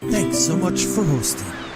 Thanks so much for hosting.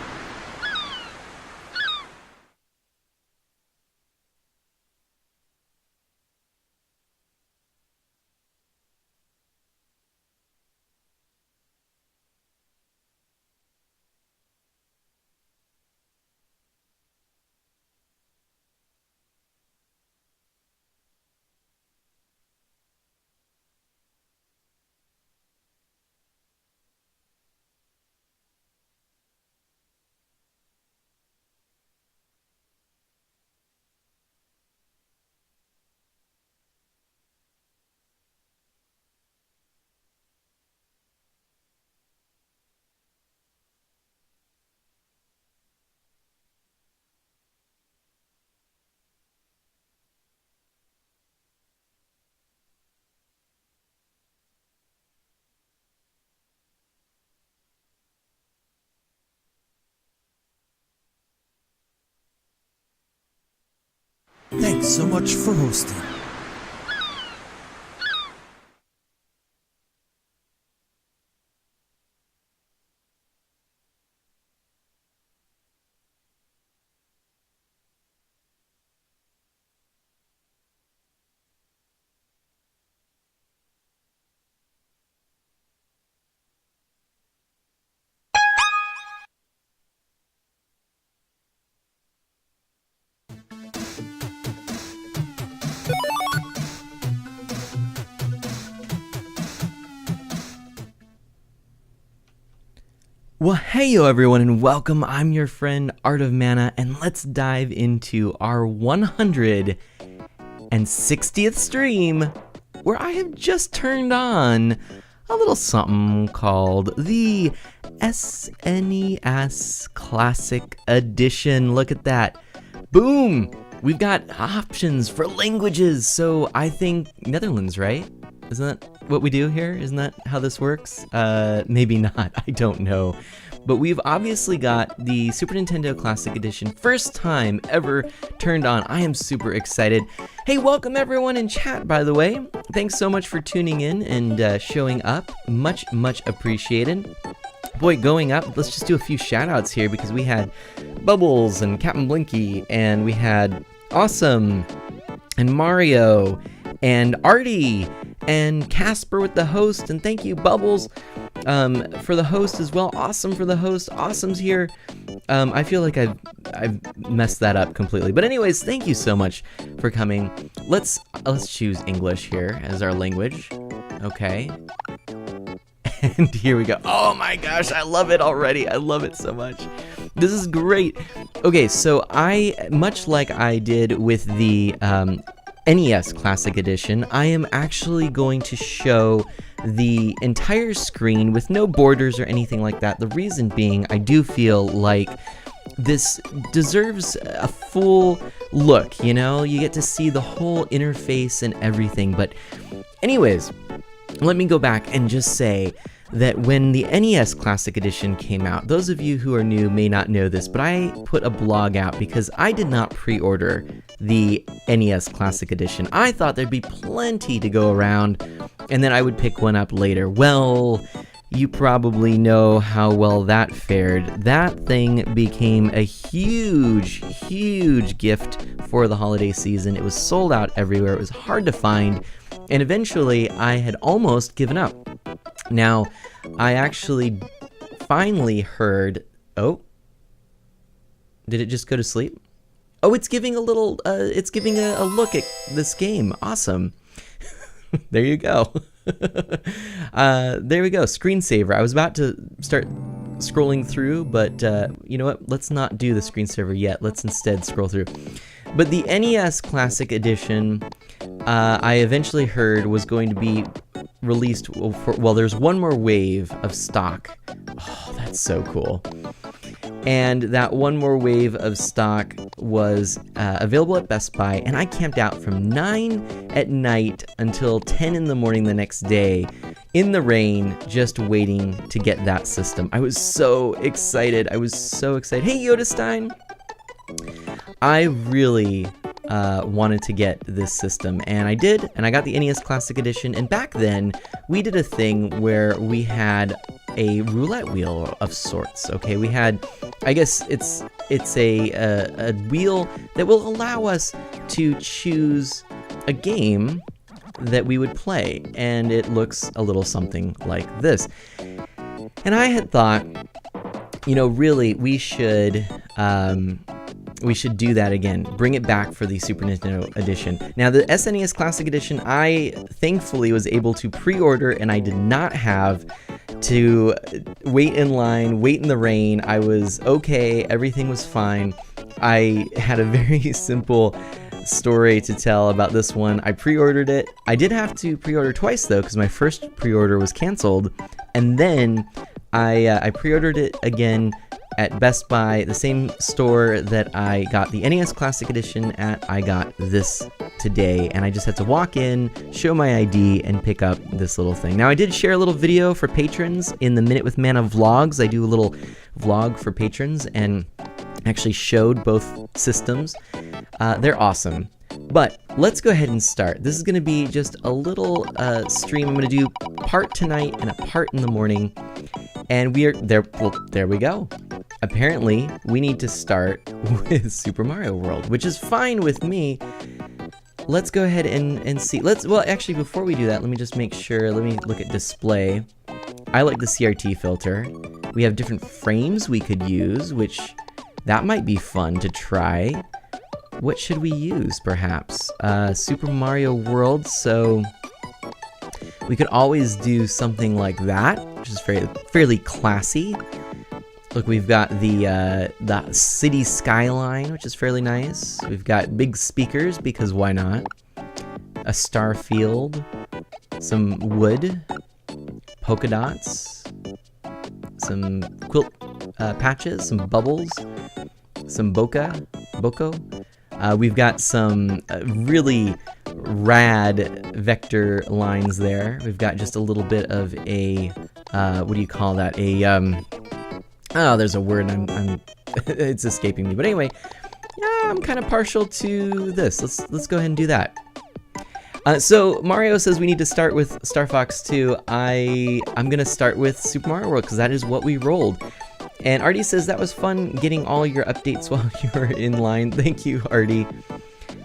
Thanks so much for hosting. Well, heyo everyone, and welcome. I'm your friend Art of Mana, and let's dive into our 160th stream, where I have just turned on a little something called the SNES Classic Edition. Look at that. Boom! We've got options for languages, so I think Netherlands, right? Isn't that what we do here? Isn't that how this works? Maybe not, I don't know. But we've obviously got the Super Nintendo Classic Edition, first time ever turned on. I am super excited. Hey, welcome everyone in chat, by the way. Thanks so much for tuning in and showing up. Much, much appreciated. Boy, going up, let's just do a few shout-outs here because we had Bubbles and Captain Blinky, and we had Awesome, and Mario, and Artie, and Casper with the host, and thank you, Bubbles, for the host as well. Awesome for the host. Awesome's here. I feel like I've messed that up completely. But anyways, thank you so much for coming. Let's choose English here as our language. Okay. And here we go. Oh my gosh, I love it already. I love it so much. This is great. Okay, so much like I did with the NES Classic Edition, I am actually going to show the entire screen with no borders or anything like that. The reason being, I do feel like this deserves a full look, you know? You get to see the whole interface and everything. But anyways, let me go back and just say that when the NES Classic Edition came out, those of you who are new may not know this, but I put a blog out because I did not pre-order the NES Classic Edition. I thought there'd be plenty to go around, and then I would pick one up later. Well, you probably know how well that fared. That thing became a huge, huge gift for the holiday season. It was sold out everywhere. It was hard to find, and eventually I had almost given up. Now, I actually finally heard... Oh? Did it just go to sleep? Oh, it's giving a little... it's giving a look at this game. Awesome. There you go. There we go. Screensaver. I was about to start scrolling through, but you know what? Let's not do the screensaver yet. Let's instead scroll through. But the NES Classic Edition, I eventually heard was going to be released well, there's one more wave of stock. Oh, that's so cool. And that one more wave of stock was available at Best Buy, and I camped out from 9 at night until 10 in the morning the next day in the rain, just waiting to get that system. I was so excited. Hey, Yoda Stein! I really wanted to get this system, and I did, and I got the NES Classic Edition. And back then, we did a thing where we had a roulette wheel of sorts. Okay, we had, I guess it's a wheel that will allow us to choose a game that we would play, and it looks a little something like this. And I had thought, you know, really, we should do that again. Bring it back for the Super Nintendo Edition. Now, the SNES Classic Edition, I thankfully was able to pre-order, and I did not have to wait in line, wait in the rain. I was okay. Everything was fine. I had a very simple story to tell about this one. I pre-ordered it. I did have to pre-order twice, though, because my first pre-order was canceled. And then I pre-ordered it again at Best Buy, the same store that I got the NES Classic Edition at. I got this today, and I just had to walk in, show my ID, and pick up this little thing. Now, I did share a little video for patrons in the Minute with Mana vlogs. I do a little vlog for patrons, and actually showed both systems. They're awesome. But let's go ahead and start. This is going to be just a little stream. I'm going to do part tonight and a part in the morning. And we are there. Well, there we go. Apparently, we need to start with Super Mario World, which is fine with me. Let's go ahead and see. Well, actually, before we do that, let me just make sure. Let me look at display. I like the CRT filter. We have different frames we could use, which that might be fun to try. What should we use, perhaps? Super Mario World, so we could always do something like that, which is fairly classy. Look, we've got the city skyline, which is fairly nice. We've got big speakers, because why not? A star field, some wood, polka dots, some quilt patches, some bubbles, some boko. We've got some really rad vector lines there. We've got just a little bit of a, what do you call that? Oh, there's a word, it's escaping me. But anyway, yeah, I'm kind of partial to this. Let's go ahead and do that. So Mario says we need to start with Star Fox 2. I'm gonna start with Super Mario World because that is what we rolled. And Artie says that was fun getting all your updates while you were in line. Thank you, Artie.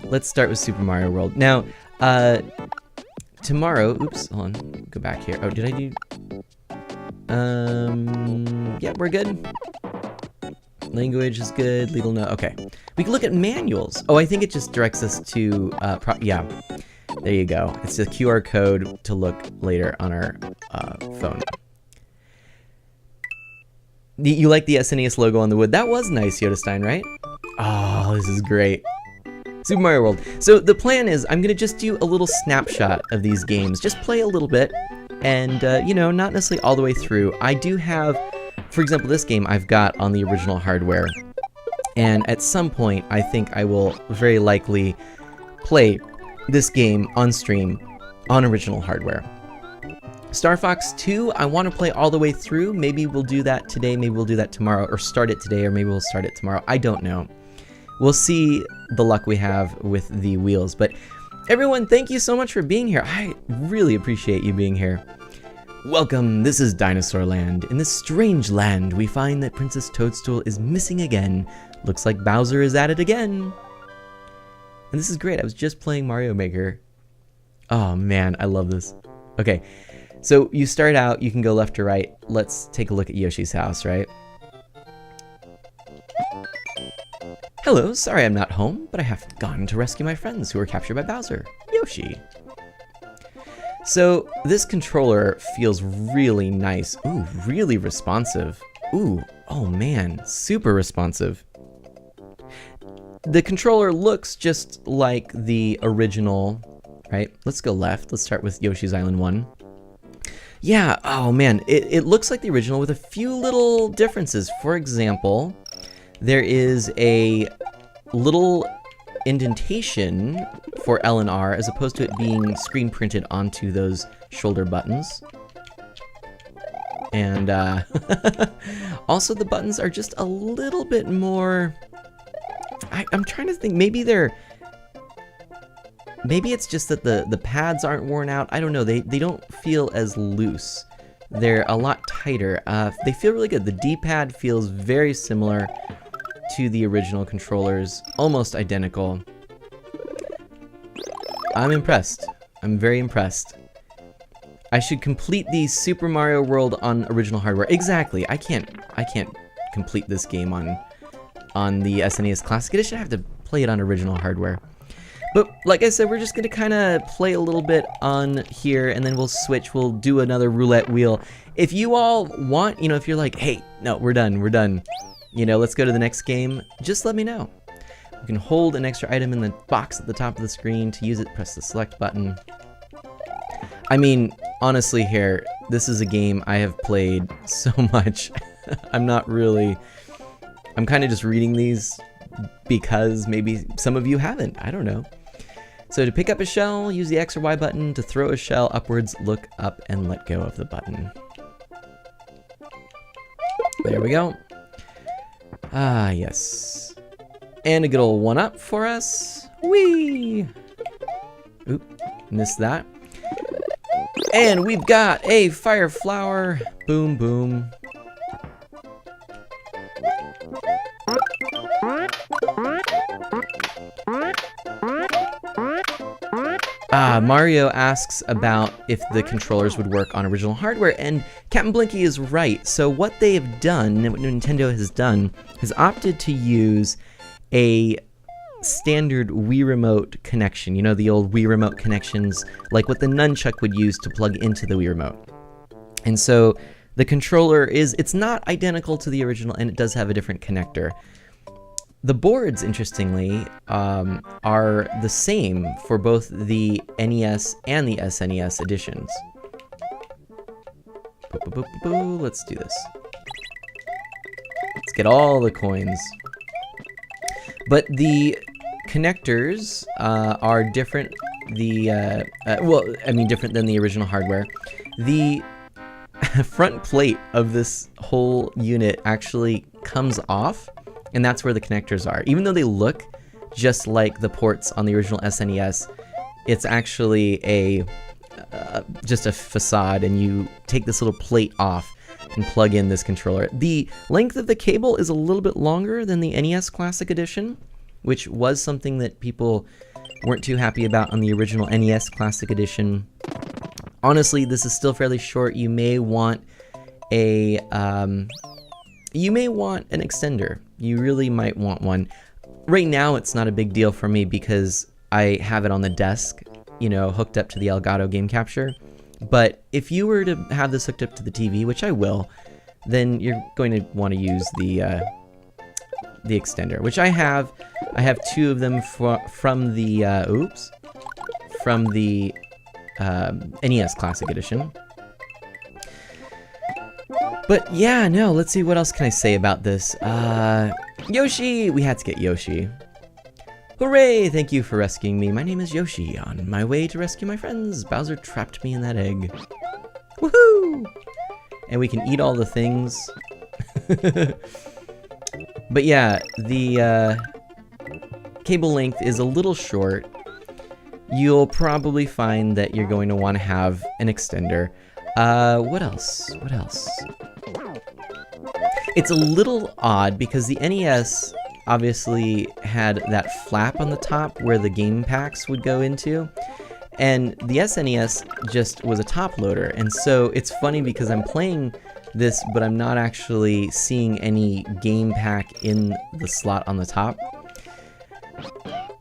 Let's start with Super Mario World. Now, tomorrow, oops, hold on, go back here. Oh, did I do? Yeah, we're good. Language is good, legal no, okay. We can look at manuals. Oh, I think it just directs us to, yeah, there you go. It's a QR code to look later on our phone. You like the SNES logo on the wood? That was nice, Yoda Stein, right? Oh, this is great. Super Mario World. So the plan is I'm going to just do a little snapshot of these games. Just play a little bit and, you know, not necessarily all the way through. I do have, for example, this game I've got on the original hardware. And at some point, I think I will very likely play this game on stream on original hardware. Star Fox 2, I want to play all the way through. Maybe we'll do that today, maybe we'll do that tomorrow, or start it today, or maybe we'll start it tomorrow. I don't know. We'll see the luck we have with the wheels. But everyone, thank you so much for being here. I really appreciate you being here. Welcome, this is Dinosaur Land. In this strange land, we find that Princess Toadstool is missing again. Looks like Bowser is at it again. And this is great. I was just playing Mario Maker. Oh man, I love this. Okay. So you start out, you can go left to right. Let's take a look at Yoshi's house, right? Hello, sorry I'm not home, but I have gone to rescue my friends who were captured by Bowser. Yoshi. So this controller feels really nice. Ooh, really responsive. Ooh, oh man, super responsive. The controller looks just like the original, right? Let's go left. Let's start with Yoshi's Island 1. Yeah, oh man, it looks like the original with a few little differences. For example, there is a little indentation for L and R as opposed to it being screen printed onto those shoulder buttons. And also the buttons are just a little bit more, I'm trying to think, maybe it's just that the pads aren't worn out. I don't know, they don't feel as loose. They're a lot tighter. They feel really good. The D-pad feels very similar to the original controllers, almost identical. I'm impressed. I'm very impressed. I should complete the Super Mario World on original hardware. Exactly. I can't complete this game on the SNES Classic Edition. I have to play it on original hardware. But like I said, we're just gonna kind of play a little bit on here, and then we'll switch. We'll do another roulette wheel. If you all want, you know, if you're like, hey, no, we're done. You know, let's go to the next game. Just let me know. You can hold an extra item in the box at the top of the screen. To use it, press the select button. I mean, honestly here, this is a game I have played so much. I'm kind of just reading these because maybe some of you haven't. I don't know. So to pick up a shell, use the X or Y button. To throw a shell upwards, look up and let go of the button. There we go. Ah, yes. And a good old 1-up for us. Whee! Oop, missed that. And we've got a fire flower. Boom, boom. Mario asks about if the controllers would work on original hardware, and Captain Blinky is right. So what they have done, what Nintendo has done, has opted to use a standard Wii Remote connection. You know, the old Wii Remote connections, like what the nunchuck would use to plug into the Wii Remote. And so the controller it's not identical to the original, and it does have a different connector. The boards, interestingly, are the same for both the NES and the SNES editions. Let's do this. Let's get all the coins. But the connectors are different. Different than the original hardware. The front plate of this whole unit actually comes off, and that's where the connectors are. Even though they look just like the ports on the original SNES, it's actually just a facade, and you take this little plate off and plug in this controller. The length of the cable is a little bit longer than the NES Classic Edition, which was something that people weren't too happy about on the original NES Classic Edition. Honestly, this is still fairly short. You may want an extender. You really might want one. Right now, it's not a big deal for me because I have it on the desk, you know, hooked up to the Elgato Game Capture. But if you were to have this hooked up to the TV, which I will, then you're going to want to use the extender, which I have. I have two of them from the NES Classic Edition. But yeah, no, let's see, what else can I say about this? Yoshi! We had to get Yoshi. Hooray! Thank you for rescuing me. My name is Yoshi. On my way to rescue my friends, Bowser trapped me in that egg. Woohoo! And we can eat all the things. But yeah, the cable length is a little short. You'll probably find that you're going to want to have an extender. What else? What else? It's a little odd because the NES obviously had that flap on the top where the game packs would go into, and the SNES just was a top loader. And so it's funny because I'm playing this, but I'm not actually seeing any game pack in the slot on the top.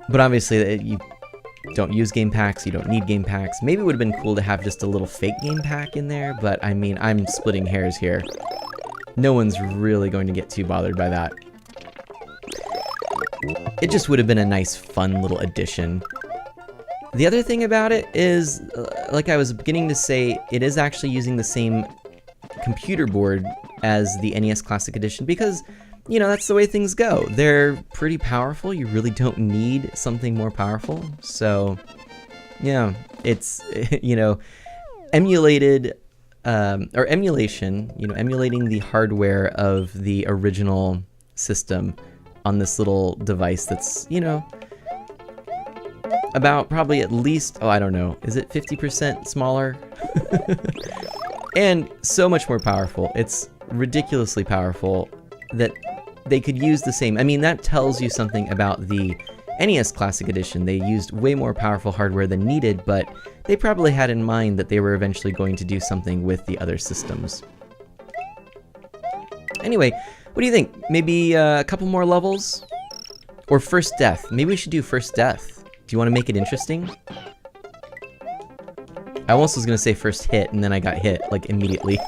But obviously you don't use game packs, you don't need game packs. Maybe it would have been cool to have just a little fake game pack in there, but I mean, I'm splitting hairs here. No one's really going to get too bothered by that. It just would have been a nice, fun little addition. The other thing about it is, like I was beginning to say, it is actually using the same computer board as the NES Classic Edition because, you know, that's the way things go. They're pretty powerful. You really don't need something more powerful. So, yeah, it's, you know, emulated, or emulation, you know, emulating the hardware of the original system on this little device that's, you know, about probably at least, oh, I don't know, is it 50% smaller? And so much more powerful. It's ridiculously powerful that they could use the same. I mean, that tells you something about the NES Classic Edition. They used way more powerful hardware than needed, but they probably had in mind that they were eventually going to do something with the other systems. Anyway, what do you think? Maybe a couple more levels? Or first death? Maybe we should do first death. Do you want to make it interesting? I almost was going to say first hit, and then I got hit, like, immediately.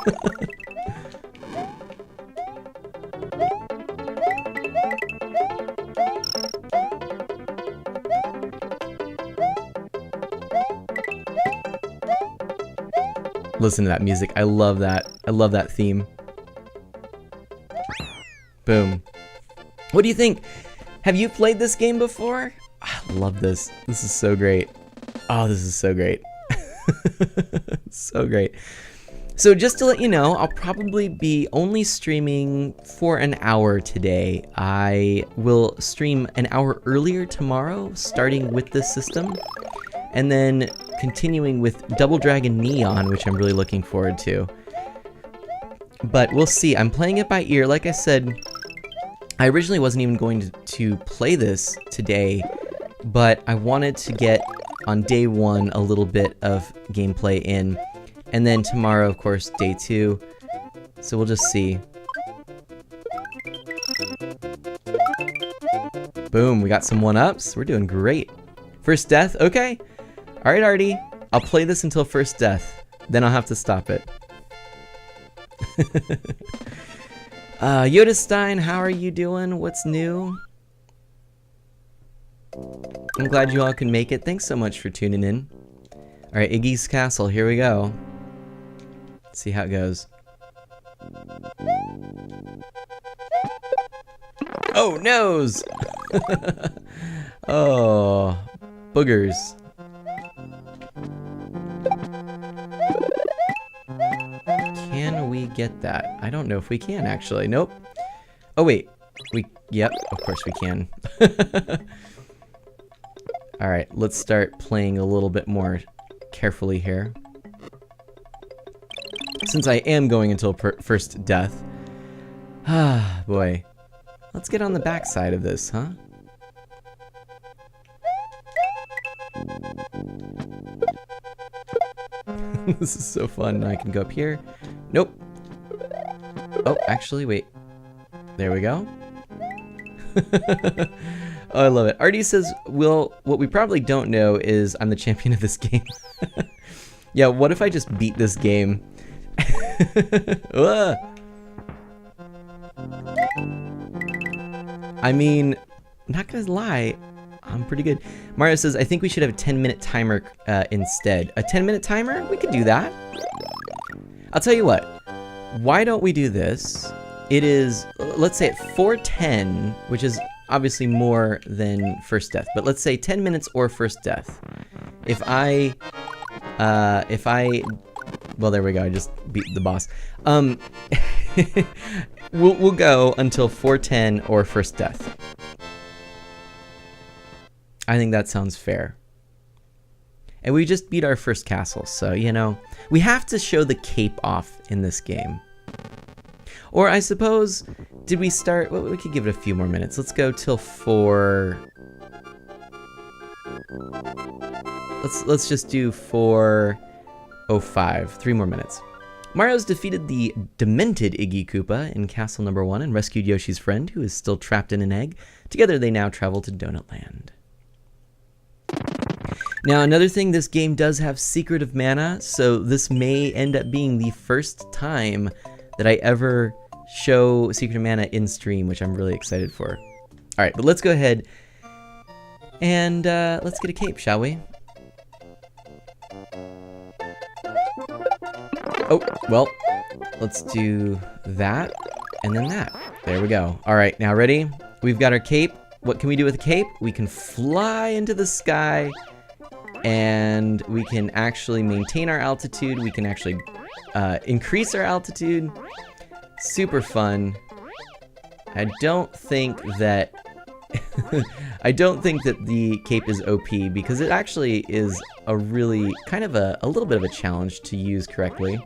Listen to that music. I love that. I love that theme. Boom. What do you think? Have you played this game before? I love this. This is so great. Oh, this is so great. So great. So just to let you know, I'll probably be only streaming for an hour today. I will stream an hour earlier tomorrow, starting with this system, and then continuing with Double Dragon Neon, which I'm really looking forward to. But we'll see. I'm playing it by ear. Like I said, I originally wasn't even going to play this today, but I wanted to get on day one a little bit of gameplay in. And then tomorrow, of course, day 2. So we'll just see. Boom, we got some 1-ups. We're doing great. First death, okay. Alright, Artie. I'll play this until first death. Then I'll have to stop it. Yoda Stein, how are you doing? What's new? I'm glad you all can make it. Thanks so much for tuning in. Alright, Iggy's Castle, here we go. See how it goes. Oh, nose! Oh, boogers. Can we get that? I don't know if we can, actually. Nope. Oh, wait. Yep, of course we can. Alright, let's start playing a little bit more carefully here. Since I am going until first death. Ah, boy. Let's get on the back side of this, huh? This is so fun. I can go up here. Nope. Oh, actually, wait. There we go. Oh, I love it. Artie says, "Well, what we probably don't know is I'm the champion of this game." Yeah, what if I just beat this game? I mean, not gonna lie, I'm pretty good. Mario says, I think we should have a 10-minute timer instead. A 10-minute timer? We could do that. I'll tell you what. Why don't we do this? It is, let's say at 4:10, which is obviously more than first death, but let's say 10 minutes or first death. If I, well, there we go. I just beat the boss. We'll go until 4:10 or first death. I think that sounds fair. And we just beat our first castle, so, you know, we have to show the cape off in this game. Or I suppose, did we start? Well, we could give it a few more minutes. Let's go till 4. Let's just do 4:05. 3 more minutes. Mario's defeated the demented Iggy Koopa in Castle Number 1 and rescued Yoshi's friend, who is still trapped in an egg. Together, they now travel to Donut Land. Now, another thing, this game does have Secret of Mana, so this may end up being the first time that I ever show Secret of Mana in stream, which I'm really excited for. Alright, but let's go ahead and let's get a cape, shall we? Oh, well, let's do that, and then that. There we go. Alright, now ready? We've got our cape. What can we do with a cape? We can fly into the sky, and we can actually maintain our altitude. We can actually increase our altitude. Super fun. I don't think that I don't think that the cape is OP, because it actually is a really kind of a little bit of a challenge to use correctly.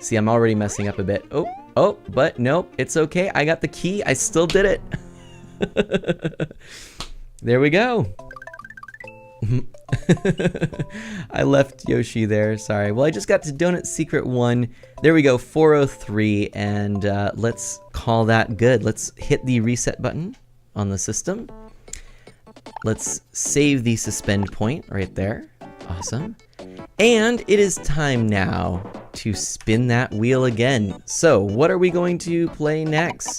See, I'm already messing up a bit. Oh, but nope, it's okay. I got the key. I still did it. There we go. I left Yoshi there, sorry. Well, I just got to Donut Secret 1. There we go, 4:03, and let's call that good. Let's hit the reset button on the system. Let's save the suspend point right there. Awesome. And it is time now to spin that wheel again. So, what are we going to play next?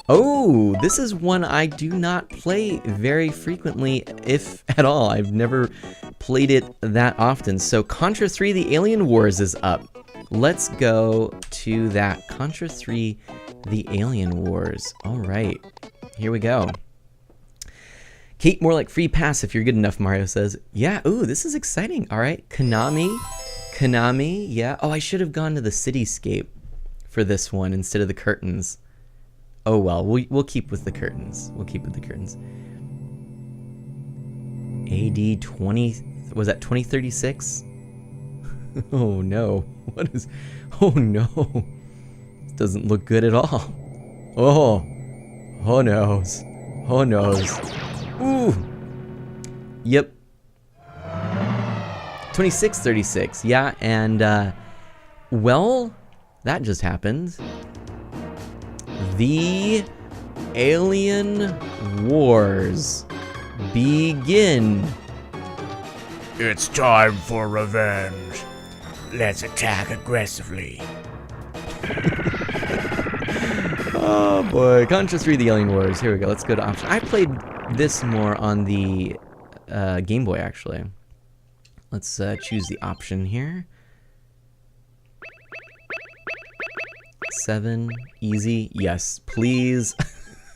Oh, this is one I do not play very frequently, if at all. I've never played it that often. So Contra 3 The Alien Wars is up. Let's go to that. Contra 3 The Alien Wars. All right, here we go. Kate, more like free pass if you're good enough, Mario says. Yeah, ooh, this is exciting. All right, Konami, yeah. Oh, I should have gone to the cityscape for this one instead of the curtains. Oh well, we'll keep with the curtains. We'll keep with the curtains. AD 20, was that 2036? Oh no, what is, oh no. This doesn't look good at all. Oh noes. Oh noes. Ooh. Yep. 2636. Yeah, and well, that just happened. The Alien Wars begin. It's time for revenge. Let's attack aggressively. Oh boy, Contra 3 The Alien Wars. Here we go. Let's go to option. I played this more on the Game Boy actually. Let's choose the option here. 7, easy. Yes, please.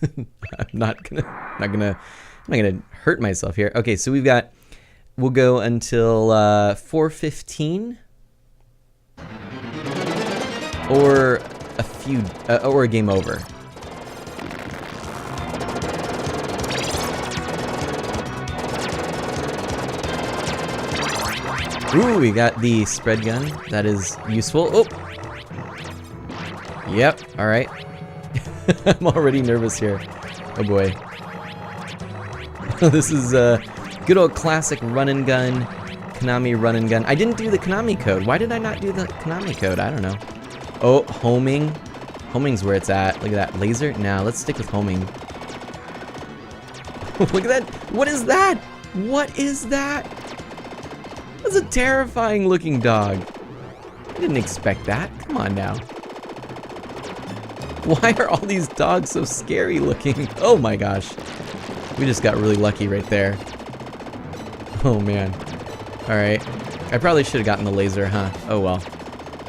I'm not gonna hurt myself here. Okay, so we'll go until 4:15 or a game over. Ooh, we got the spread gun. That is useful. Oh. Yep, all right. I'm already nervous here. Oh boy. This is a good old classic run and gun, Konami run and gun. I didn't do the Konami code. Why did I not do the Konami code? I don't know. Oh, homing. Homing's where it's at. Look at that. Laser? Nah, let's stick with homing. Look at that. What is that? What is that? That's a terrifying looking dog. I didn't expect that. Come on now. Why are all these dogs so scary looking? Oh my gosh. We just got really lucky right there. Oh man. Alright. I probably should have gotten the laser, huh? Oh well.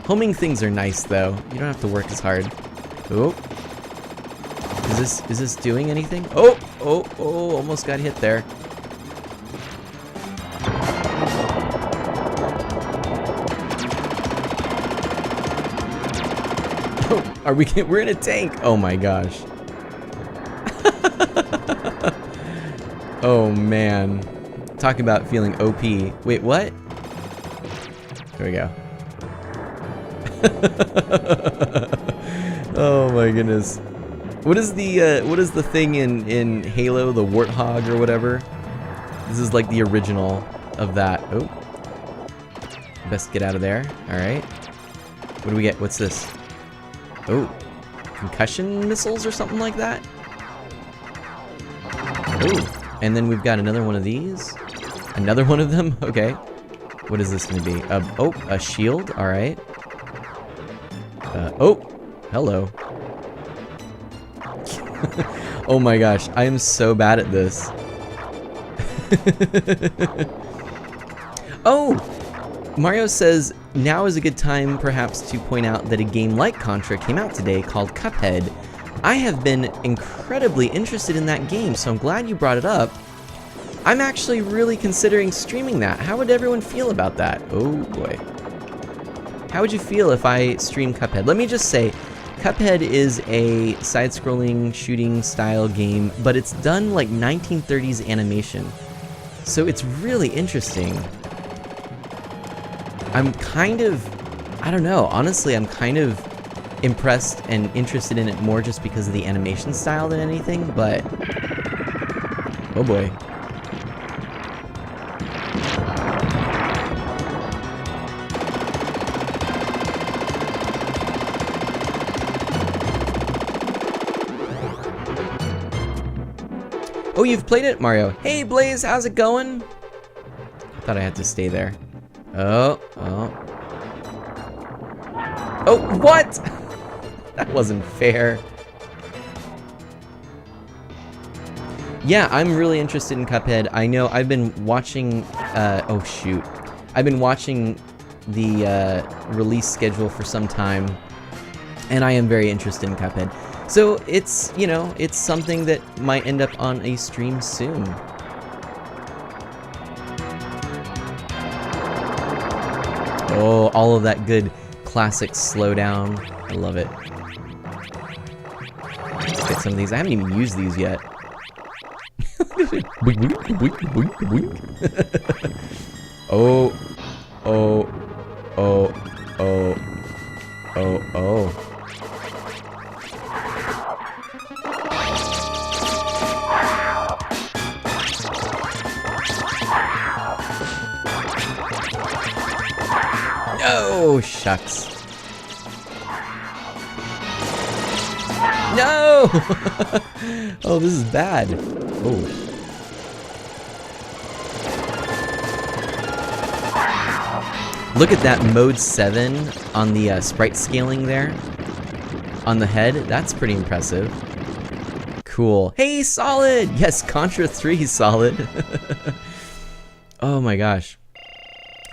Homing things are nice though. You don't have to work as hard. Oh. Is this doing anything? Oh, almost got hit there. We're in a tank. Oh my gosh. Oh man. Talk about feeling OP. Wait, what? Here we go. Oh my goodness. What is the thing in Halo, the Warthog or whatever? This is like the original of that. Oh. Best get out of there. Alright. What do we get? What's this? Oh, concussion missiles or something like that? Oh, and then we've got another one of these. Another one of them? Okay. What is this going to be? Oh, a shield. All right. Oh, hello. Oh my gosh, I am so bad at this. Oh! Mario says, now is a good time perhaps to point out that a game like Contra came out today called Cuphead. I have been incredibly interested in that game, so I'm glad you brought it up. I'm actually really considering streaming that. How would everyone feel about that? Oh boy. How would you feel if I stream Cuphead? Let me just say, Cuphead is a side-scrolling shooting style game, but it's done like 1930s animation. So it's really interesting. I'm kind of, I don't know, honestly, I'm kind of impressed and interested in it more just because of the animation style than anything, but, oh boy. Oh, you've played it, Mario. Hey, Blaze, how's it going? Thought I had to stay there. Oh. Oh, what? That wasn't fair. Yeah, I'm really interested in Cuphead. I know I've been watching, oh shoot. I've been watching the release schedule for some time, and I am very interested in Cuphead. So it's, you know, it's something that might end up on a stream soon. Oh, all of that good classic slowdown. I love it. Let's get some of these. I haven't even used these yet. Boink, boink, boink, boink, boink. Oh, oh, oh, oh, oh, oh. No, shucks. No! Oh, this is bad. Oh. Look at that mode 7 on the sprite scaling there. On the head. That's pretty impressive. Cool. Hey, Solid! Yes, Contra 3 Solid. Oh my gosh.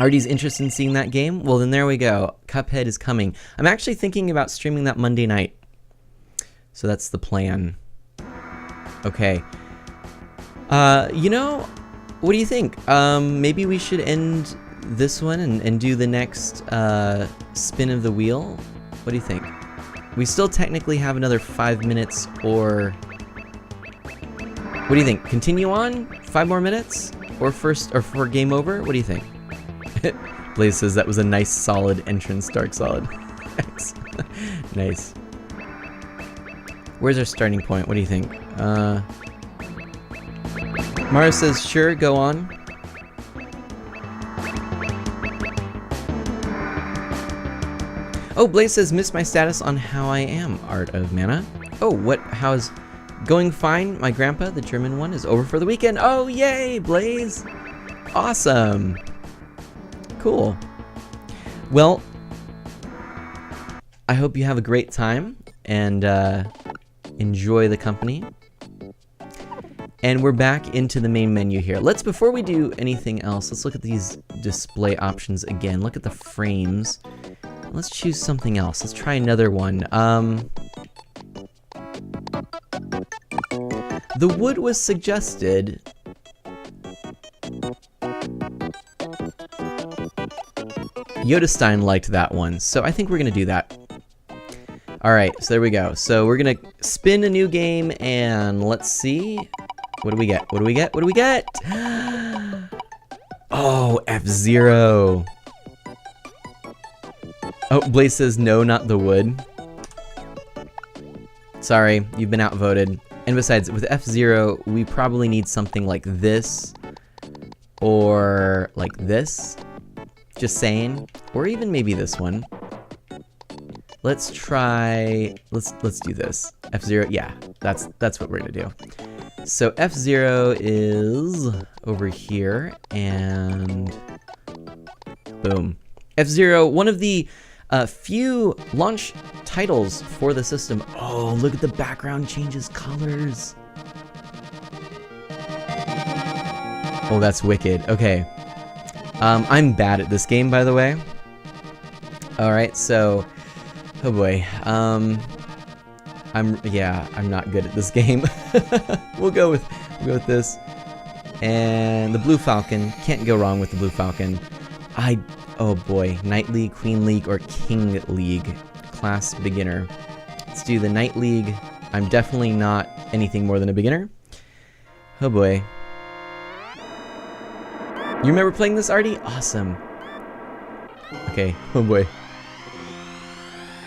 Artie's interested in seeing that game? Well, then there we go. Cuphead is coming. I'm actually thinking about streaming that Monday night. So that's the plan. Okay. You know, what do you think? Maybe we should end this one and do the next spin of the wheel? What do you think? We still technically have another 5 minutes, or... What do you think? Continue on? 5 more minutes? Or for game over? What do you think? Blaze says that was a nice solid entrance, Dark Solid. Nice. Where's our starting point? What do you think? Mario says, sure, go on. Oh, Blaze says, missed my status on how I am, Art of Mana. Oh, how's going fine? My grandpa, the German one, is over for the weekend. Oh, yay, Blaze. Awesome. Cool. Well, I hope you have a great time and enjoy the company. And we're back into the main menu here. Before we do anything else, let's look at these display options again. Look at the frames. Let's choose something else. Let's try another one. The wood was suggested. Yodestein liked that one, so I think we're gonna do that. Alright, so there we go. So we're gonna spin a new game, and let's see. What do we get? What do we get? What do we get? Oh, F-Zero. Oh, Blaze says no, not the wood. Sorry, you've been outvoted. And besides, with F-Zero, we probably need something like this. Or like this. Just saying. Or even maybe this one. Let's try... Let's do this. F-Zero, yeah. That's what we're gonna do. So F-Zero is over here, and... boom. F-Zero, one of the few launch titles for the system. Oh, look at the background changes colors. Oh, that's wicked. Okay. I'm bad at this game, by the way. Alright, so... oh boy. I'm not good at this game. We'll go with this. And the Blue Falcon. Can't go wrong with the Blue Falcon. Oh boy. Knight League, Queen League, or King League. Class beginner. Let's do the Knight League. I'm definitely not anything more than a beginner. Oh boy. You remember playing this, Artie? Awesome. Okay. Oh boy.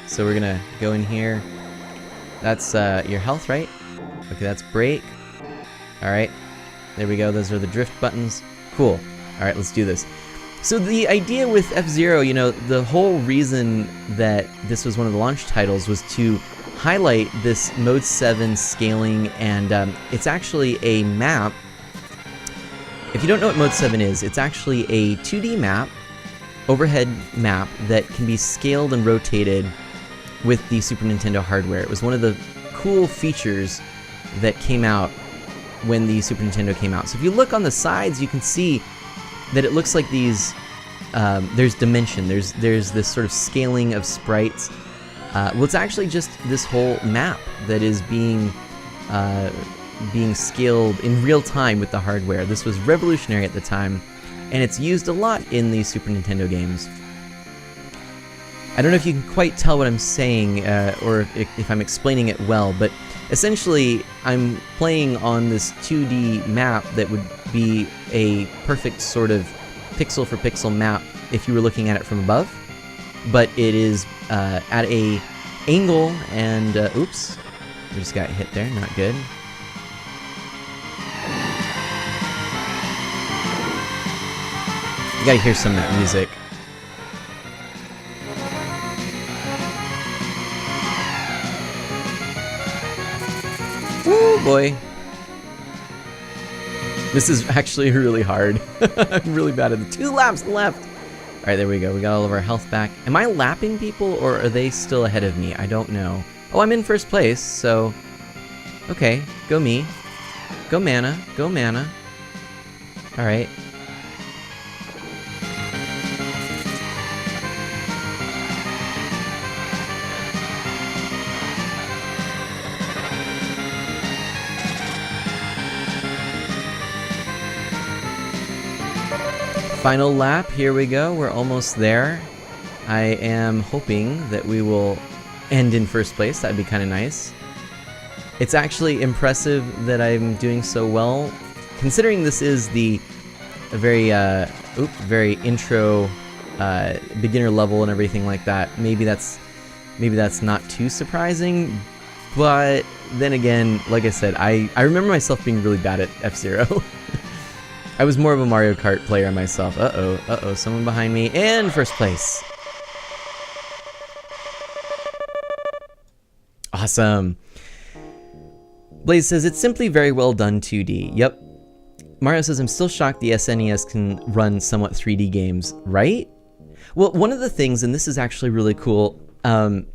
So we're gonna go in here. That's your health, right? Okay, that's break. Alright. There we go. Those are the drift buttons. Cool. Alright, let's do this. So the idea with F-Zero, you know, the whole reason that this was one of the launch titles was to highlight this Mode 7 scaling, and it's actually a map. If you don't know what Mode 7 is, it's actually a 2D map, overhead map, that can be scaled and rotated with the Super Nintendo hardware. It was one of the cool features that came out when the Super Nintendo came out. So if you look on the sides, you can see that it looks like these, there's dimension, there's this sort of scaling of sprites. Well, it's actually just this whole map that is being scaled in real time with the hardware. This was revolutionary at the time, and it's used a lot in the Super Nintendo games. I don't know if you can quite tell what I'm saying, or if I'm explaining it well, but essentially I'm playing on this 2D map that would be a perfect sort of pixel for pixel map if you were looking at it from above, but it is at a angle, and oops, we just got hit there, not good. You gotta hear some of that music. Woo, boy. This is actually really hard. I'm really bad at it. 2 laps left. All right, there we go. We got all of our health back. Am I lapping people, or are they still ahead of me? I don't know. Oh, I'm in first place, so... Okay, go me. Go mana. Go mana. All right. Final lap, here we go, we're almost there. I am hoping that we will end in first place, that'd be kind of nice. It's actually impressive that I'm doing so well, considering this is the very, very intro, beginner level and everything like that. Maybe that's not too surprising, but then again, like I said, I remember myself being really bad at F-Zero. I was more of a Mario Kart player myself. Uh-oh, someone behind me, and first place. Awesome. Blaze says, it's simply very well done 2D. Yep. Mario says, I'm still shocked the SNES can run somewhat 3D games, right? Well, one of the things, and this is actually really cool, who's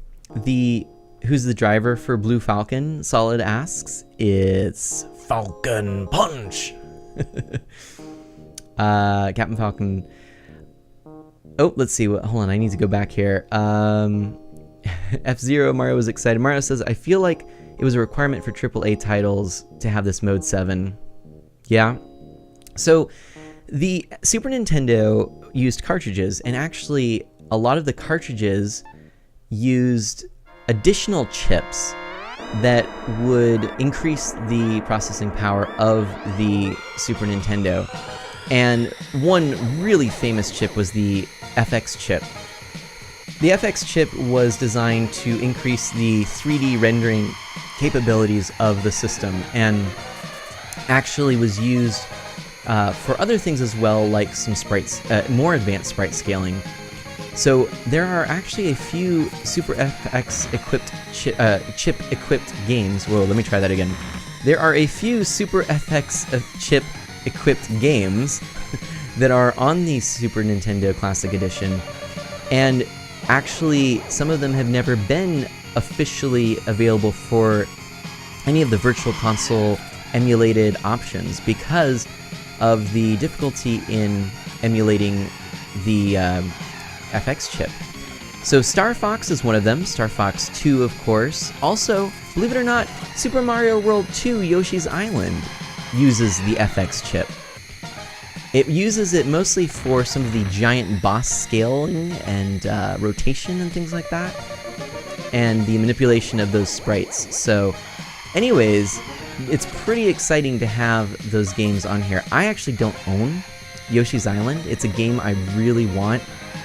the driver for Blue Falcon, Solid asks, it's Falcon Punch. Captain Falcon. Oh, let's see. Hold on, I need to go back here. F-Zero, Mario was excited. Mario says, I feel like it was a requirement for AAA titles to have this Mode 7. Yeah. So, the Super Nintendo used cartridges, and actually, a lot of the cartridges used additional chips that would increase the processing power of the Super Nintendo. And one really famous chip was the FX chip. The FX chip was designed to increase the 3D rendering capabilities of the system, and actually was used for other things as well, like some sprites, more advanced sprite scaling. So there are actually a few Super FX equipped chip equipped games. Whoa, let me try that again. There are a few Super FX chip equipped games that are on the Super Nintendo Classic Edition, and actually some of them have never been officially available for any of the Virtual Console emulated options because of the difficulty in emulating the FX chip. So Star Fox is one of them, Star Fox 2 of course. Also, believe it or not, Super Mario World 2 Yoshi's Island uses the FX chip. It uses it mostly for some of the giant boss scaling and rotation and things like that, and the manipulation of those sprites. So anyways, it's pretty exciting to have those games on here. I actually don't own Yoshi's Island. It's a game I really want.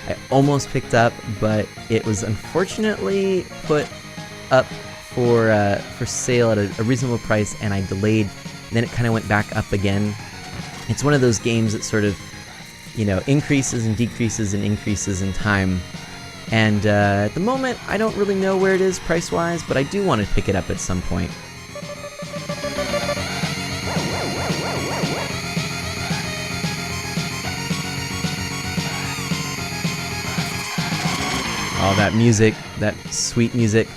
I almost picked up, but it was unfortunately put up for sale at a reasonable price, and I delayed. Then it kind of went back up again. It's one of those games that sort of, increases and decreases and increases in time. And at the moment, I don't really know where it is price-wise, but I do want to pick it up at some point. Oh, that music, that sweet music.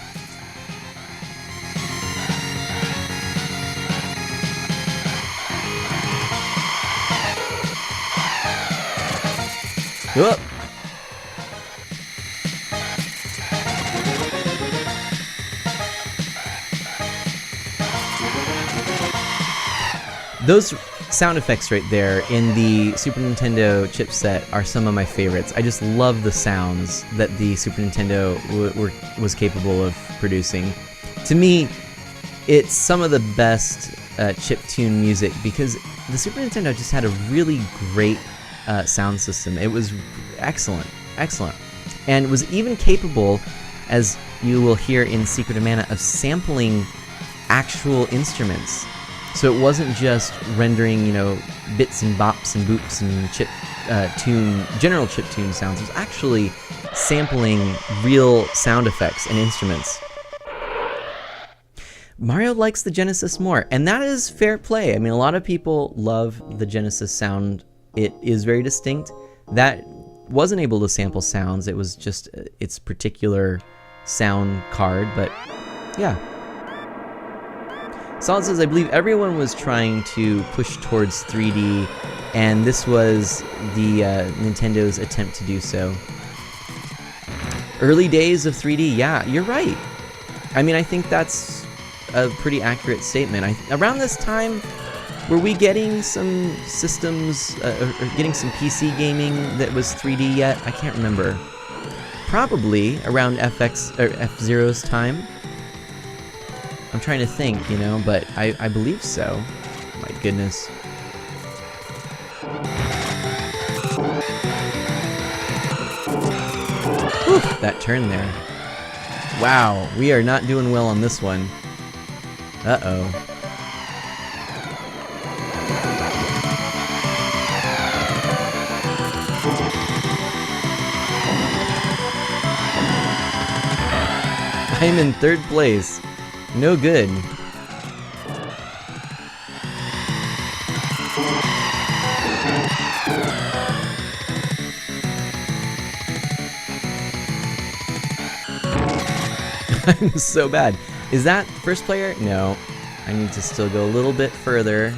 Whoop. sound effects right there in the Super Nintendo chipset are some of my favorites. I just love the sounds that the Super Nintendo was capable of producing. To me, it's some of the best chiptune music because the Super Nintendo just had a really great sound system. It was excellent, and was even capable, as you will hear in Secret of Mana, of sampling actual instruments. So it wasn't just rendering, bits and bops and boops and general chiptune sounds. It was actually sampling real sound effects and instruments. Mario likes the Genesis more, and that is fair play. I mean, a lot of people love the Genesis sound. It is very distinct. That wasn't able to sample sounds. It was just its particular sound card, but yeah. Solid says, I believe everyone was trying to push towards 3D, and this was the Nintendo's attempt to do so. Early days of 3D, yeah, you're right. I mean, I think that's a pretty accurate statement. Around this time, were we getting some systems, or getting some PC gaming that was 3D yet? I can't remember. Probably around F-Zero's time. I'm trying to think, but I believe so. My goodness. Whew, that turn there. Wow, we are not doing well on this one. Uh-oh. I'm in 3rd place. No good. I'm so bad. Is that first player? No. I need to still go a little bit further.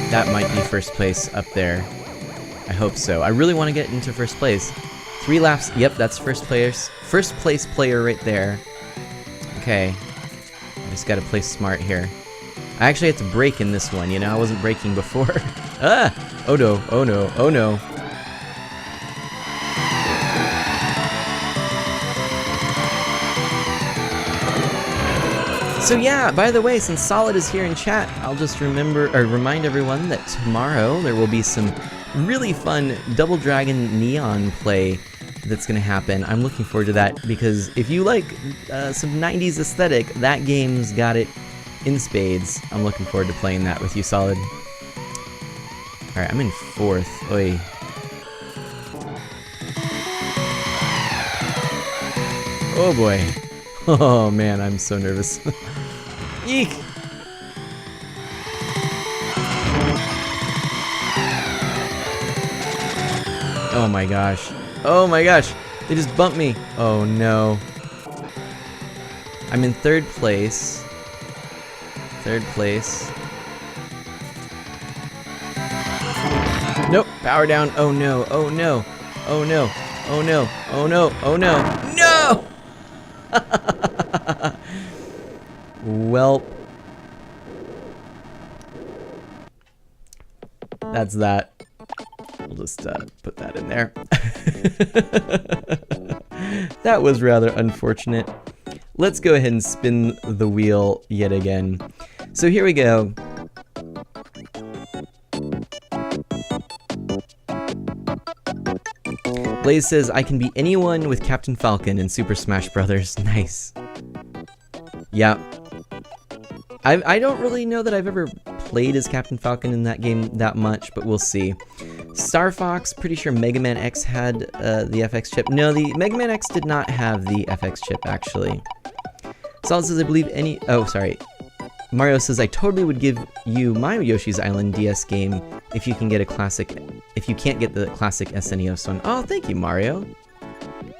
That might be first place up there. I hope so. I really want to get into first place. 3 laps. Yep, that's first place player right there. Okay. I just gotta play smart here. I actually had to brake in this one, I wasn't braking before. Ah! Oh no, oh no, oh no. So yeah, by the way, since Solid is here in chat, I'll just remind everyone that tomorrow there will be some really fun Double Dragon Neon play that's going to happen. I'm looking forward to that because if you like some 90s aesthetic, that game's got it in spades. I'm looking forward to playing that with you, Solid. Alright, I'm in 4th. Oy. Oh boy. Oh man, I'm so nervous. Eek! Oh my gosh. Oh my gosh! They just bumped me! Oh no. I'm in 3rd place. 3rd place. Nope! Power down! Oh no! Oh no! Oh no! Oh no! Oh no! Oh no! No! Well, that's that. We'll just put that in there. That was rather unfortunate. Let's go ahead and spin the wheel yet again. So here we go. Blaze says, I can be anyone with Captain Falcon in Super Smash Bros. Nice. Yeah. I don't really know that I've ever played as Captain Falcon in that game that much, but we'll see. Star Fox, pretty sure Mega Man X had the FX chip. No, the Mega Man X did not have the FX chip, actually. Solid says, I believe any... Oh, sorry. Mario says, I totally would give you my Yoshi's Island DS game if you can get a classic... If you can't get the classic SNES one. Oh, thank you, Mario.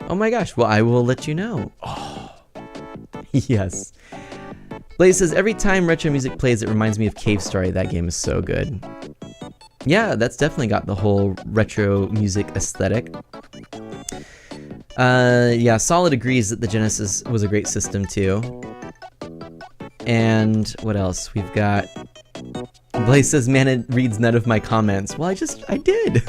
Oh my gosh. Well, I will let you know. Oh. Yes. Blaze says, every time retro music plays, it reminds me of Cave Story. That game is so good. Yeah, that's definitely got the whole retro music aesthetic. Yeah, Solid agrees that the Genesis was a great system too. And what else? We've got... Blaze says, man, it reads none of my comments. Well, I did.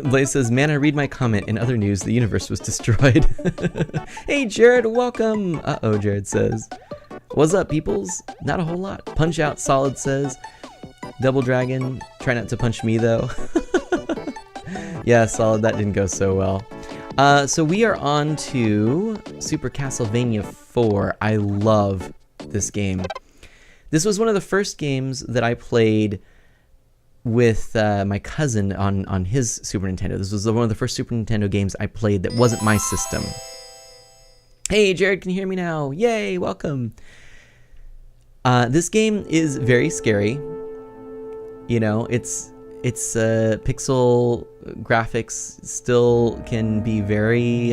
Blaze says, man, I read my comment. In other news, the universe was destroyed. Hey, Jared, welcome. Uh-oh, Jared says. What's up, peoples? Not a whole lot. Punch Out Solid says. Double Dragon, try not to punch me, though. Yeah, Solid, that didn't go so well. So we are on to Super Castlevania 4. I love this game. This was one of the first games that I played with my cousin on his Super Nintendo. This was one of the first Super Nintendo games I played that wasn't my system. Hey, Jared, can you hear me now? Yay, welcome. This game is very scary. You know, it's pixel graphics still can be very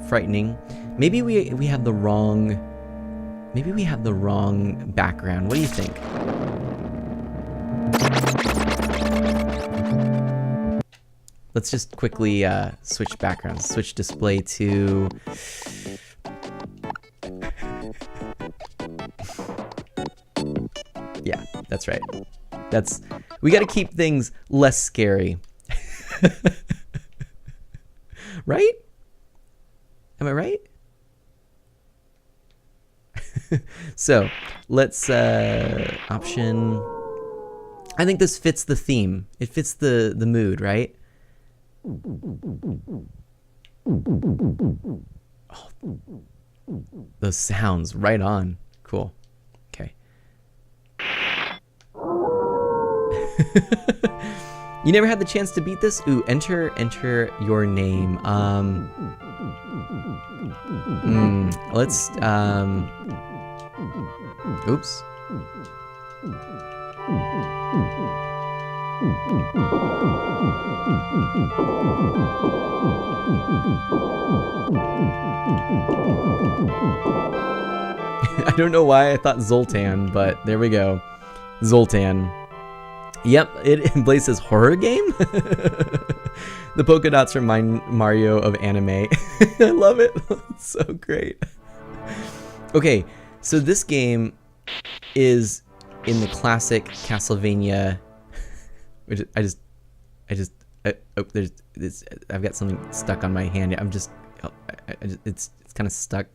frightening. Maybe we have the wrong background. What do you think? Let's just quickly switch backgrounds. Switch display to... Yeah, that's right. We gotta keep things less scary. Right? Am I right? So, let's option... I think this fits the theme. It fits the mood, right? Oh, those sounds, right on. Cool. Okay. You never had the chance to beat this? Ooh, enter your name. Let's oops. I don't know why I thought Zoltan, but there we go. Zoltan. Yep, Blaze says horror game? The polka dots remind Mario of anime. I love it. It's so great. Okay, so this game is in the classic Castlevania, which I've got something stuck on my hand. It's kind of stuck.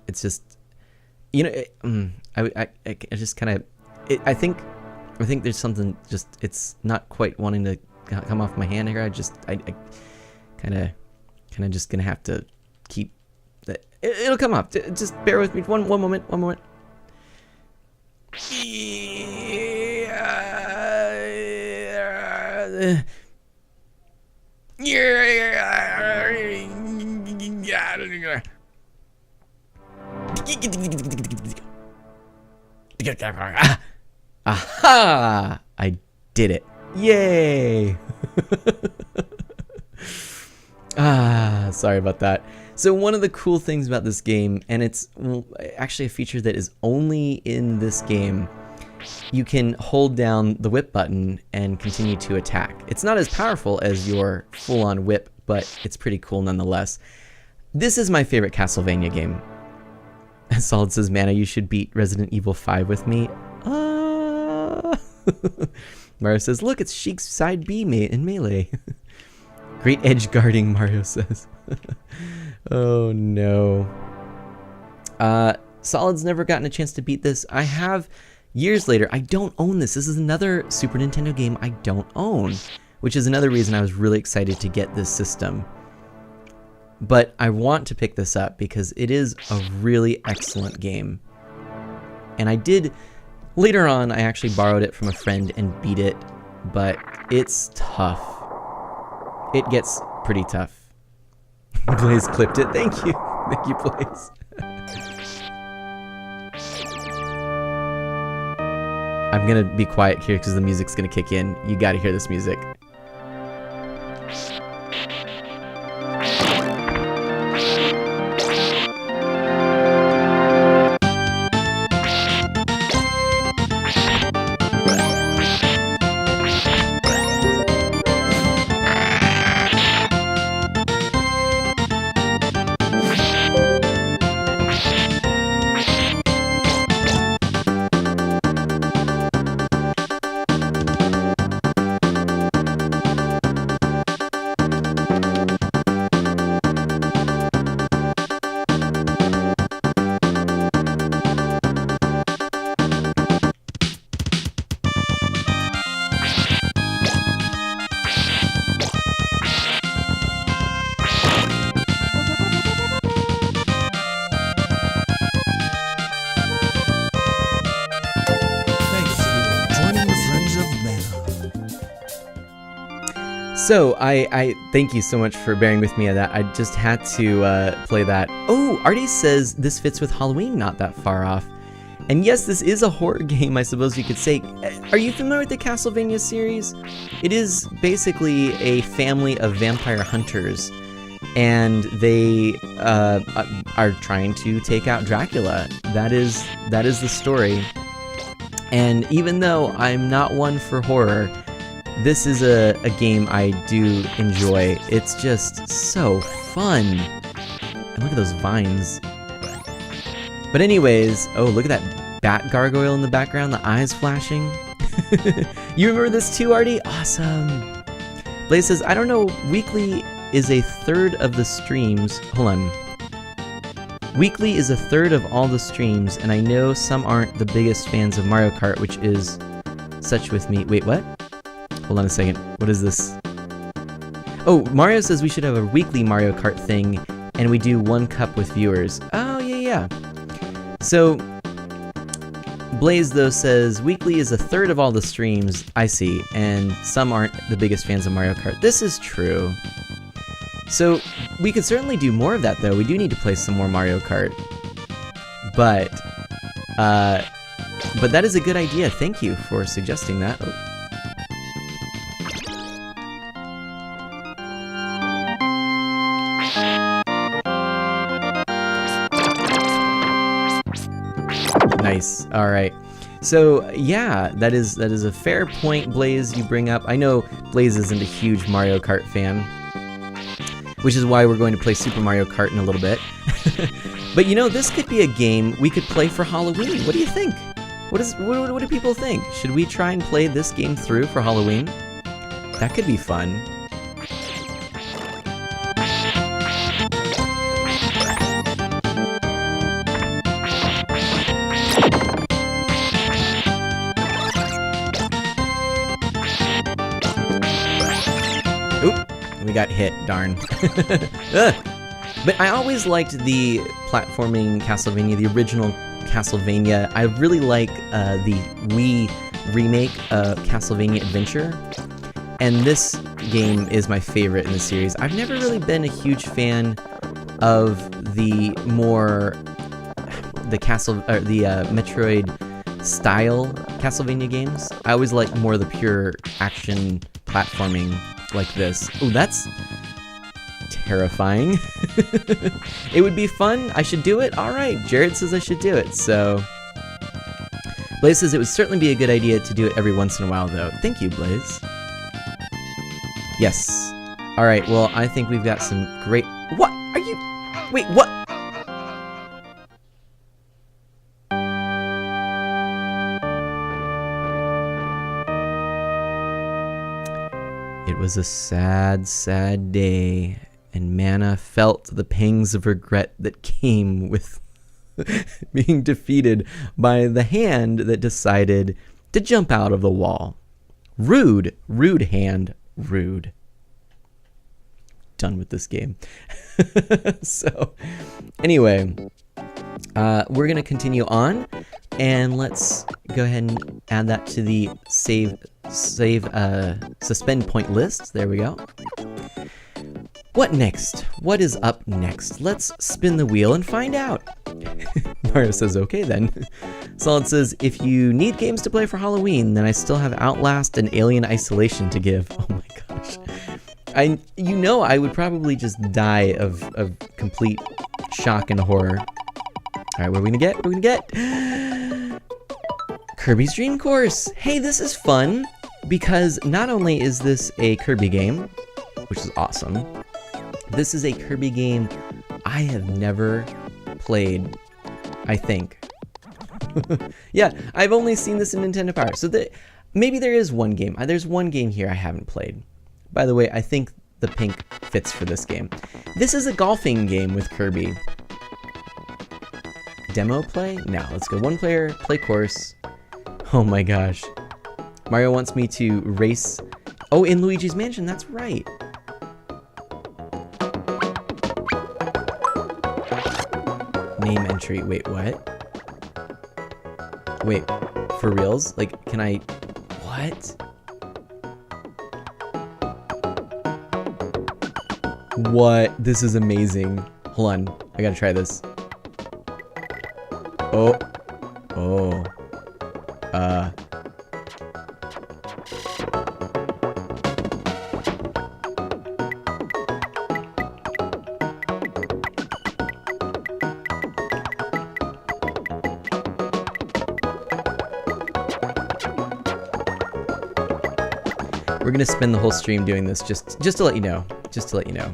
It's just, you know, I just kind of, I think there's something just, it's not quite wanting to come off my hand here. I kind of just gonna have to keep that. It'll come off. Just bear with me. One moment. Aha! I did it. Yay! Sorry about that. So one of the cool things about this game, and it's actually a feature that is only in this game, you can hold down the whip button and continue to attack. It's not as powerful as your full-on whip, but it's pretty cool nonetheless. This is my favorite Castlevania game. Solid says, Mana, you should beat Resident Evil 5 with me. Mario says, look, it's Sheik's side B in Melee. Great edge guarding, Mario says. Oh no. Solid's never gotten a chance to beat this. I have years later. I don't own this. This is another Super Nintendo game I don't own, which is another reason I was really excited to get this system. But I want to pick this up because it is a really excellent game. And I did, later on, I actually borrowed it from a friend and beat it, but it's tough. It gets pretty tough. Blaze clipped it. Thank you. Thank you, Blaze. I'm gonna be quiet here because the music's gonna kick in. You gotta hear this music. So I thank you so much for bearing with me on that. I just had to play that. Oh, Artie says this fits with Halloween, not that far off. And yes, this is a horror game, I suppose you could say. Are you familiar with the Castlevania series? It is basically a family of vampire hunters, and they are trying to take out Dracula. That is the story. And even though I'm not one for horror, this is a game I do enjoy. It's just so fun. And look at those vines. But anyways, oh, look at that bat gargoyle in the background, the eyes flashing. You remember this too, Artie? Awesome. Blaze says, I don't know, weekly is a third of the streams. Hold on. Weekly is a third of all the streams, and I know some aren't the biggest fans of Mario Kart, which is such with me. Wait, what? Hold on a second. What is this? Oh, Mario says we should have a weekly Mario Kart thing, and we do 1 cup with viewers. Oh, yeah. So, Blaze, though, says weekly is a third of all the streams, I see, and some aren't the biggest fans of Mario Kart. This is true. So, we could certainly do more of that, though. We do need to play some more Mario Kart. But that is a good idea. Thank you for suggesting that. Oh. Nice. All right. So yeah, that is a fair point, Blaze, you bring up. I know Blaze isn't a huge Mario Kart fan, which is why we're going to play Super Mario Kart in a little bit. But you know, this could be a game we could play for Halloween. What do you think? What do people think? Should we try and play this game through for Halloween? That could be fun. We got hit, darn. But I always liked the platforming Castlevania, the original Castlevania. I really like the Wii remake of Castlevania Adventure, and this game is my favorite in the series. I've never really been a huge fan of the Metroid style Castlevania games. I always like more the pure action platforming like this. Oh, that's terrifying. It would be fun. I should do it. All right, Jared says I should do it. So Blaze says it would certainly be a good idea to do it every once in a while, though. Thank you, Blaze. Yes. All right. Well, I think we've got some great. What are you? Wait. What? It was a sad, sad day, and Mana felt the pangs of regret that came with being defeated by the hand that decided to jump out of the wall. Rude hand, rude. Done with this game. So, anyway, we're going to continue on, and let's go ahead and add that to the suspend point list. There we go. What next? What is up next? Let's spin the wheel and find out. Mario says, okay then. Solid says, if you need games to play for Halloween, then I still have Outlast and Alien Isolation to give. Oh my gosh. I would probably just die of complete shock and horror. Alright, what are we gonna get? What are we gonna get? Kirby's Dream Course! Hey, this is fun, because not only is this a Kirby game, which is awesome, this is a Kirby game I have never played, I think. Yeah, I've only seen this in Nintendo Power, so maybe there is one game. There's one game here I haven't played. By the way, I think the pink fits for this game. This is a golfing game with Kirby. Demo play? Now, let's go. One player, play course. Oh my gosh. Mario wants me to race. Oh, in Luigi's Mansion, that's right. Name entry. Wait, what? Wait, for reals? Like, can I... What? What? This is amazing. Hold on. I gotta try this. Oh. Oh. We're gonna spend the whole stream doing this just to let you know. Just to let you know.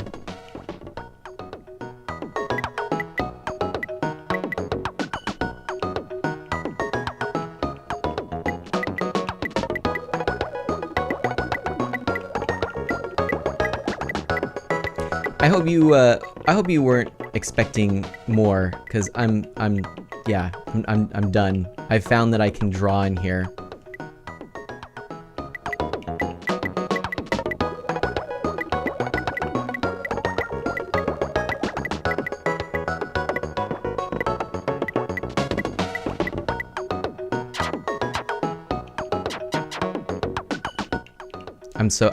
I hope you weren't expecting more, cause I'm done. I found that I can draw in here.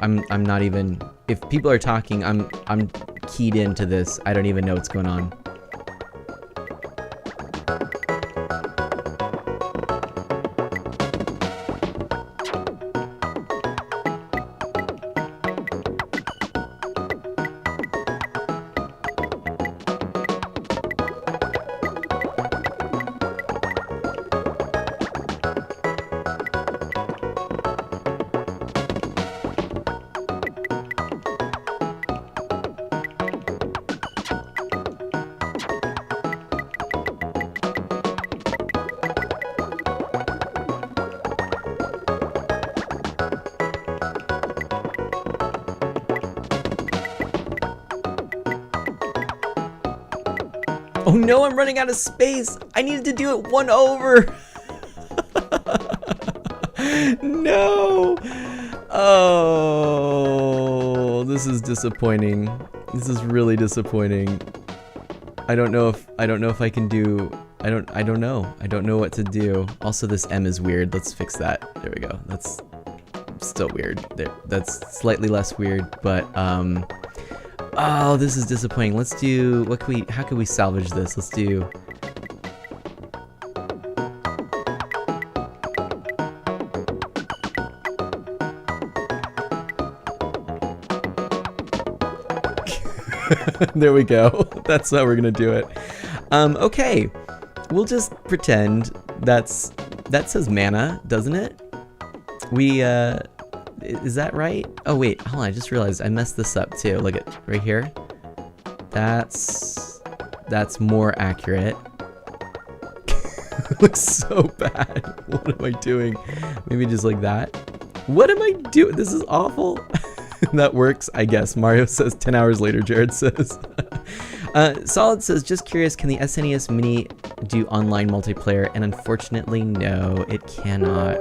I'm not even, if people are talking, I'm keyed into this. I don't even know what's going on. Oh no, I'm running out of space. I needed to do it one over. No. Oh, this is disappointing. This is really disappointing. I don't know if I can do, I don't know. I don't know what to do. Also, this M is weird. Let's fix that. There we go. That's still weird. There, that's slightly less weird, but oh, this is disappointing. Let's do, how can we salvage this? Let's do, there we go. That's how we're gonna do it. Okay, we'll just pretend that says mana, doesn't it? Is that right? Oh wait, hold on, I just realized I messed this up too. Look at right here. That's more accurate. It looks so bad. What am I doing? Maybe just like that. What am I doing? This is awful. That works, I guess. Mario says 10 hours later, Jared says. Solid says, just curious, can the SNES Mini do online multiplayer? And unfortunately, no, it cannot.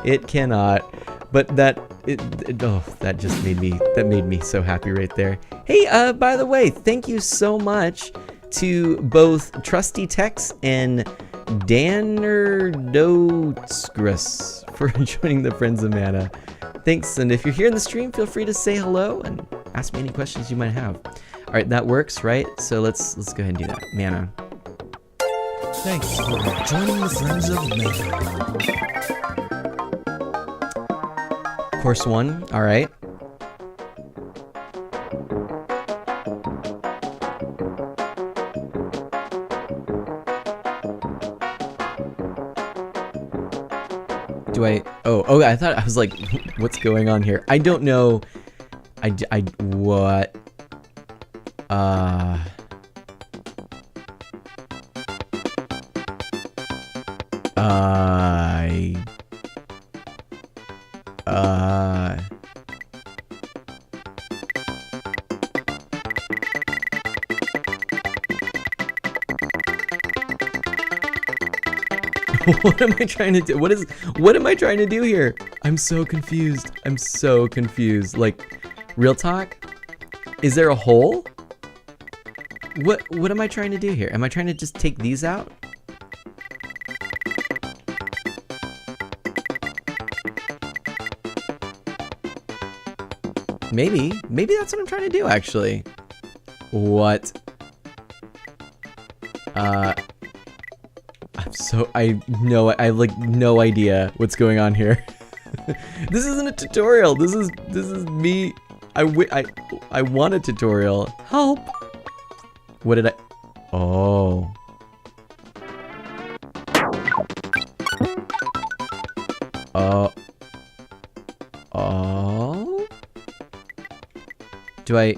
It cannot. But that just made me so happy right there. Hey, by the way, thank you so much to both Trusty Tex and Danerdotskris for joining the Friends of Mana. Thanks, and if you're here in the stream, feel free to say hello and ask me any questions you might have. All right, that works, right? So let's go ahead and do that. Mana. Thanks for joining the Friends of Mana. Course 1, all right. Oh, I thought, I was like, what's going on here? I don't know. What? What am I trying to do? What am I trying to do here? I'm so confused. I'm so confused. Like, real talk? Is there a hole? What am I trying to do here? Am I trying to just take these out? Maybe that's what I'm trying to do, actually. What? I have like no idea what's going on here. This isn't a tutorial. This is me. I want a tutorial. Help. What did I? Oh. Oh. Do I?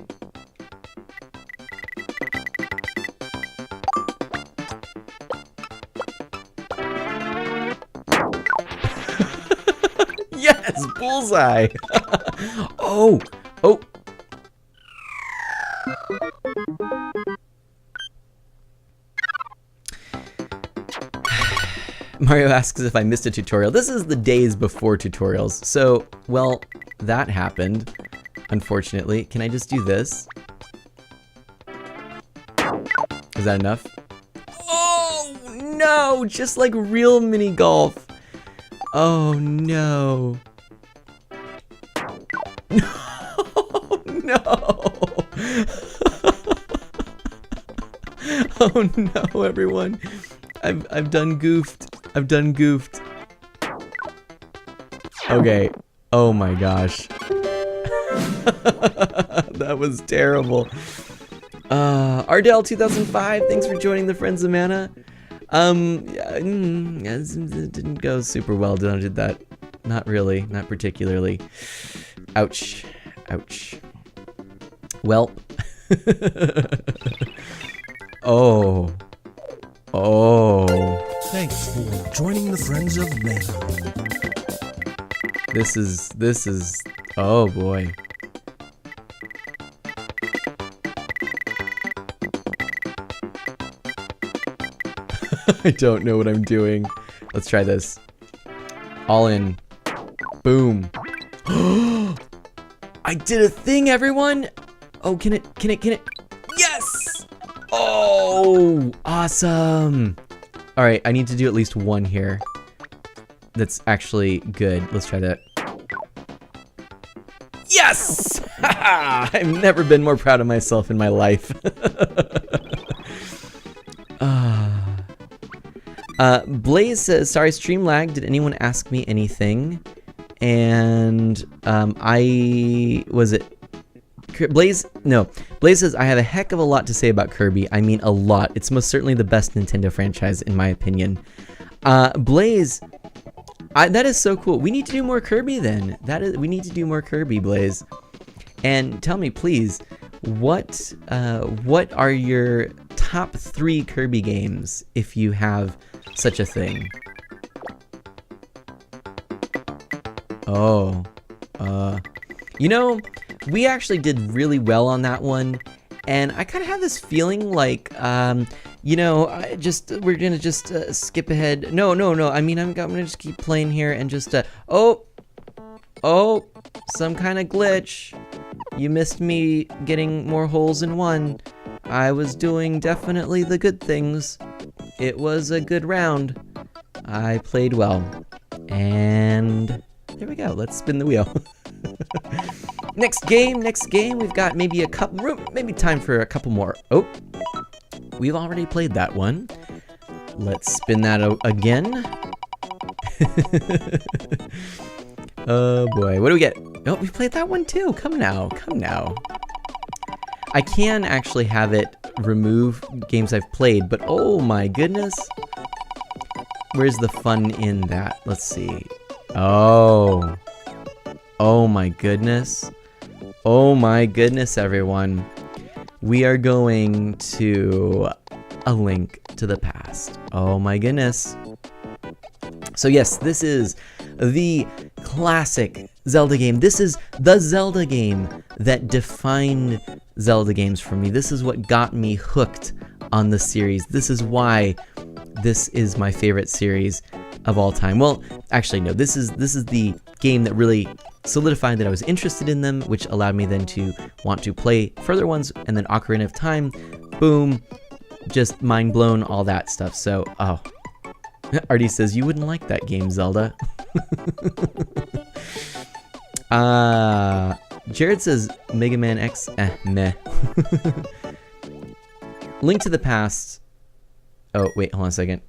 Yes, bullseye. Oh. Mario asks if I missed a tutorial. This is the days before tutorials. So, well, that happened, unfortunately. Can I just do this? Is that enough? Oh, no! Just like real mini golf. Oh, no. No! Oh, no, everyone. I've done goofed. Okay. Oh my gosh. That was terrible. Ardell 2005, thanks for joining the Friends of Mana. It didn't go super well, did that? Not really, not particularly. Ouch. Welp. Oh. Thanks for joining the Friends of Mana. This is, oh boy. I don't know what I'm doing. Let's try this. All in. Boom. I did a thing, everyone! Oh, can it? Yes! Oh, awesome. All right, I need to do at least one here. That's actually good. Let's try that. Yes! I've never been more proud of myself in my life. Blaze says, sorry, stream lag. Did anyone ask me anything? And Blaze says, I have a heck of a lot to say about Kirby. I mean, a lot. It's most certainly the best Nintendo franchise, in my opinion. Blaze, that is so cool. We need to do more Kirby then. We need to do more Kirby, Blaze. And tell me, please, what are your top 3 Kirby games, if you have such a thing? Oh, you know, we actually did really well on that one, and I kind of have this feeling like, you know, we're gonna just skip ahead. No. I mean, I'm gonna just keep playing here and just, oh, some kind of glitch. You missed me getting more holes in one. I was doing definitely the good things. It was a good round. I played well, and there we go. Let's spin the wheel. Next game. We've got maybe maybe time for a couple more. Oh, we've already played that one. Let's spin that again. Oh boy, what do we get? Oh, we played that one too. Come now. I can actually have it remove games I've played, but oh my goodness. Where's the fun in that? Let's see. Oh my goodness. Oh my goodness, everyone. We are going to A Link to the Past. Oh my goodness. So yes, this is the classic Zelda game. This is the Zelda game that defined Zelda games for me. This is what got me hooked on the series. This is why this is my favorite series of all time. Well, actually no, this is the game that really solidified that I was interested in them, which allowed me then to want to play further ones, and then Ocarina of Time, boom, just mind blown, all that stuff. So, oh, Artie says, you wouldn't like that game, Zelda. Jared says Mega Man X, meh. Link to the Past. Oh, wait, hold on a second.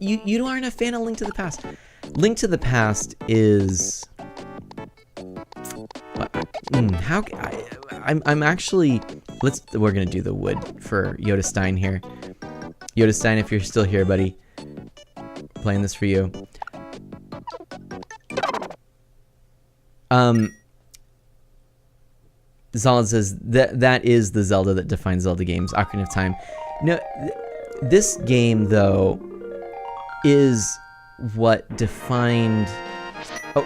You aren't a fan of Link to the Past. Link to the Past is... I'm actually... We're gonna do the wood for Yoda Stein here. Yoda Stein, if you're still here, buddy. Playing this for you. Solid says that is the Zelda that defines Zelda games, Ocarina of Time. No, this game though is what defined,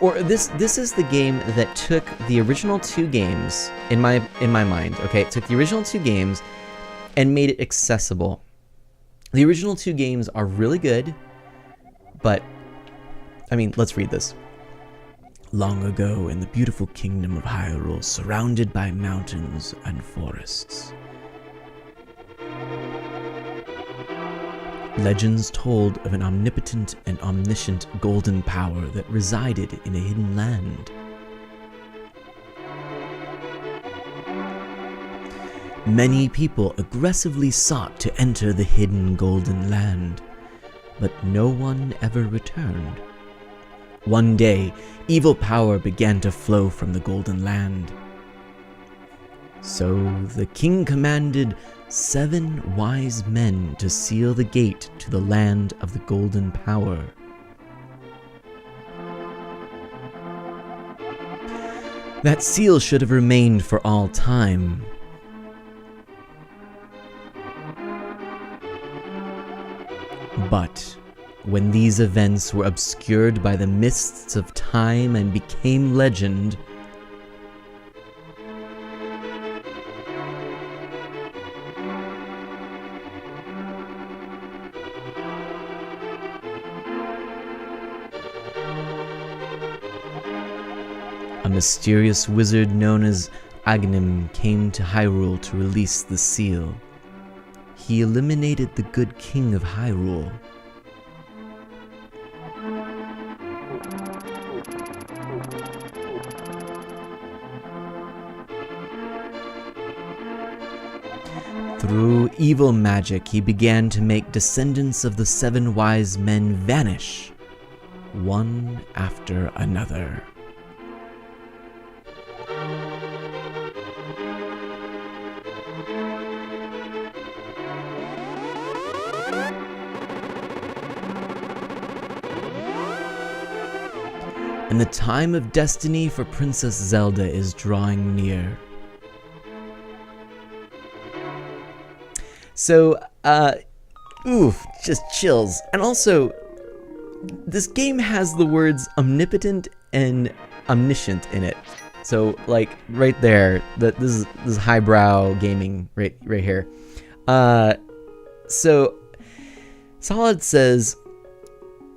or this is the game that took the original two games in my mind. Okay, it took the original two games and made it accessible. The original two games are really good, but I mean, let's read this. Long ago, in the beautiful kingdom of Hyrule, surrounded by mountains and forests, legends told of an omnipotent and omniscient golden power that resided in a hidden land. Many people aggressively sought to enter the hidden golden land, but no one ever returned. One day, evil power began to flow from the Golden Land. So the king commanded 7 wise men to seal the gate to the land of the golden power. That seal should have remained for all time. But when these events were obscured by the mists of time and became legend, a mysterious wizard known as Agnim came to Hyrule to release the seal. He eliminated the good king of Hyrule. Through evil magic, he began to make descendants of the 7 wise men vanish, one after another. And the time of destiny for Princess Zelda is drawing near. So, just chills. And also, this game has the words omnipotent and omniscient in it. So, like, right there, this is highbrow gaming right here. So, Solid says,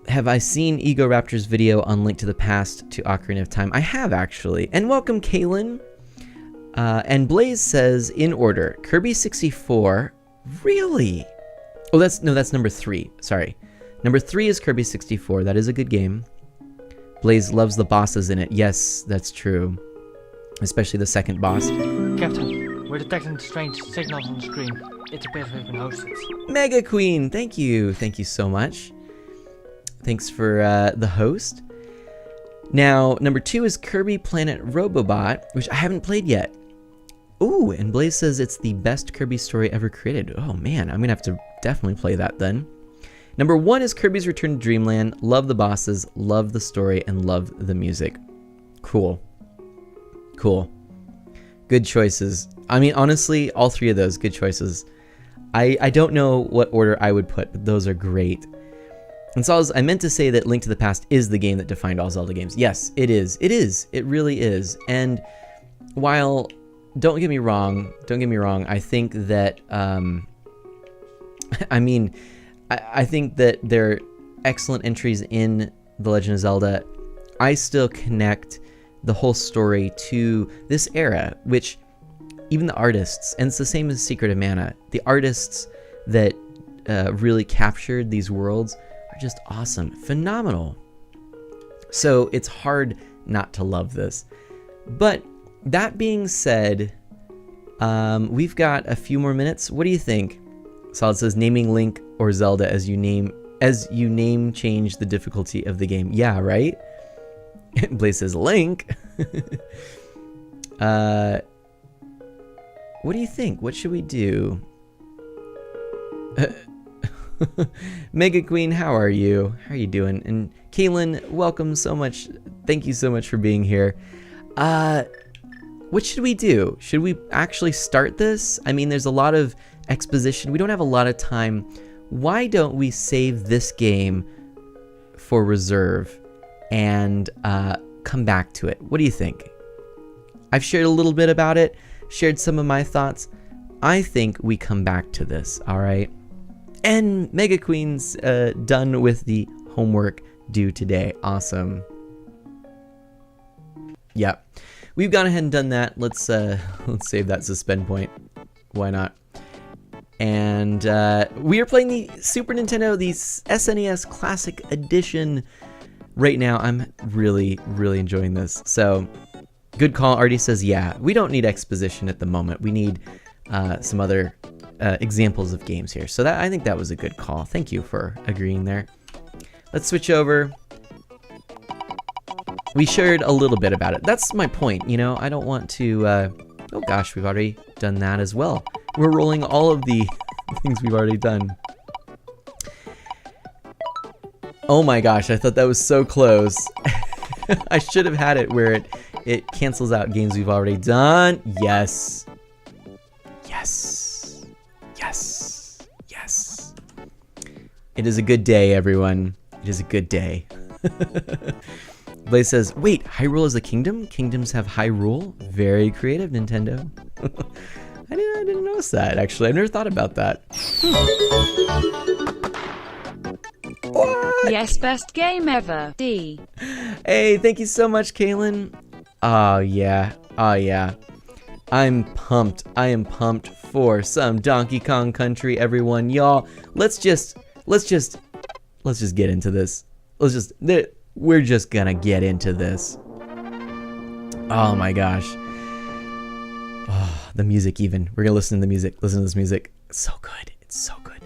have I seen Ego Raptor's video on Link to the Past to Ocarina of Time? I have, actually. And welcome, Kaylin. And Blaze says, in order, Kirby 64... Really? Oh, that's number 3. Sorry. Number 3 is Kirby 64. That is a good game. Blaze loves the bosses in it. Yes, that's true. Especially the second boss. Captain, we're detecting strange signals on the screen. It's a bit of an hosted. Mega Queen, thank you. Thank you so much. Thanks for the host. Now, number 2 is Kirby Planet Robobot, which I haven't played yet. Ooh, and Blaze says it's the best Kirby story ever created. Oh man, I'm gonna have to definitely play that then. Number 1 is Kirby's Return to Dreamland. Love the bosses, love the story, and love the music. Cool. Cool. Good choices. I mean, honestly, all 3 of those, good choices. I don't know what order I would put, but those are great. And so I meant to say that Link to the Past is the game that defined all Zelda games. Yes, it is. It is. It really is. And while... Don't get me wrong, I think that, I think that they're excellent entries in The Legend of Zelda. I still connect the whole story to this era, which even the artists, and it's the same as Secret of Mana, the artists that really captured these worlds are just awesome, phenomenal. So it's hard not to love this. But that being said, we've got a few more minutes. What do you think? Solid says naming Link or Zelda as you name change the difficulty of the game. Yeah, right? Blaze says Link. What do you think? What should we do? Mega Queen, how are you? How are you doing? And Kaylin, welcome so much. Thank you so much for being here. What should we do? Should we actually start this? I mean, there's a lot of exposition. We don't have a lot of time. Why don't we save this game for reserve and come back to it? What do you think? I've shared a little bit about it, shared some of my thoughts. I think we come back to this, all right? And Mega Queen's done with the homework due today. Awesome. Yep. We've gone ahead and done that. Let's save that suspend point. Why not? And we are playing the Super Nintendo, the SNES Classic Edition right now. I'm really, really enjoying this. So, good call. Artie says, yeah, we don't need exposition at the moment. We need some other examples of games here. So I think that was a good call. Thank you for agreeing there. Let's switch over. We shared a little bit about it. That's my point, you know. I don't want to... oh gosh, we've already done that as well. We're rolling all of the things we've already done. Oh my gosh, I thought that was so close. I should have had it where it cancels out games we've already done. Yes. Yes. Yes. Yes. It is a good day, everyone. It is a good day. Blaze says, wait, Hyrule is a kingdom? Kingdoms have Hyrule? Very creative, Nintendo. I didn't notice that, actually. I never thought about that. What? Yes, best game ever. D. Hey, thank you so much, Kaylin. Oh, yeah. Oh, yeah. I'm pumped. I am pumped for some Donkey Kong Country, everyone. Y'all, let's just get into this. We're just gonna get into this. Oh my gosh. Oh, the music even. We're gonna listen to the music. Listen to this music. It's so good. It's so good.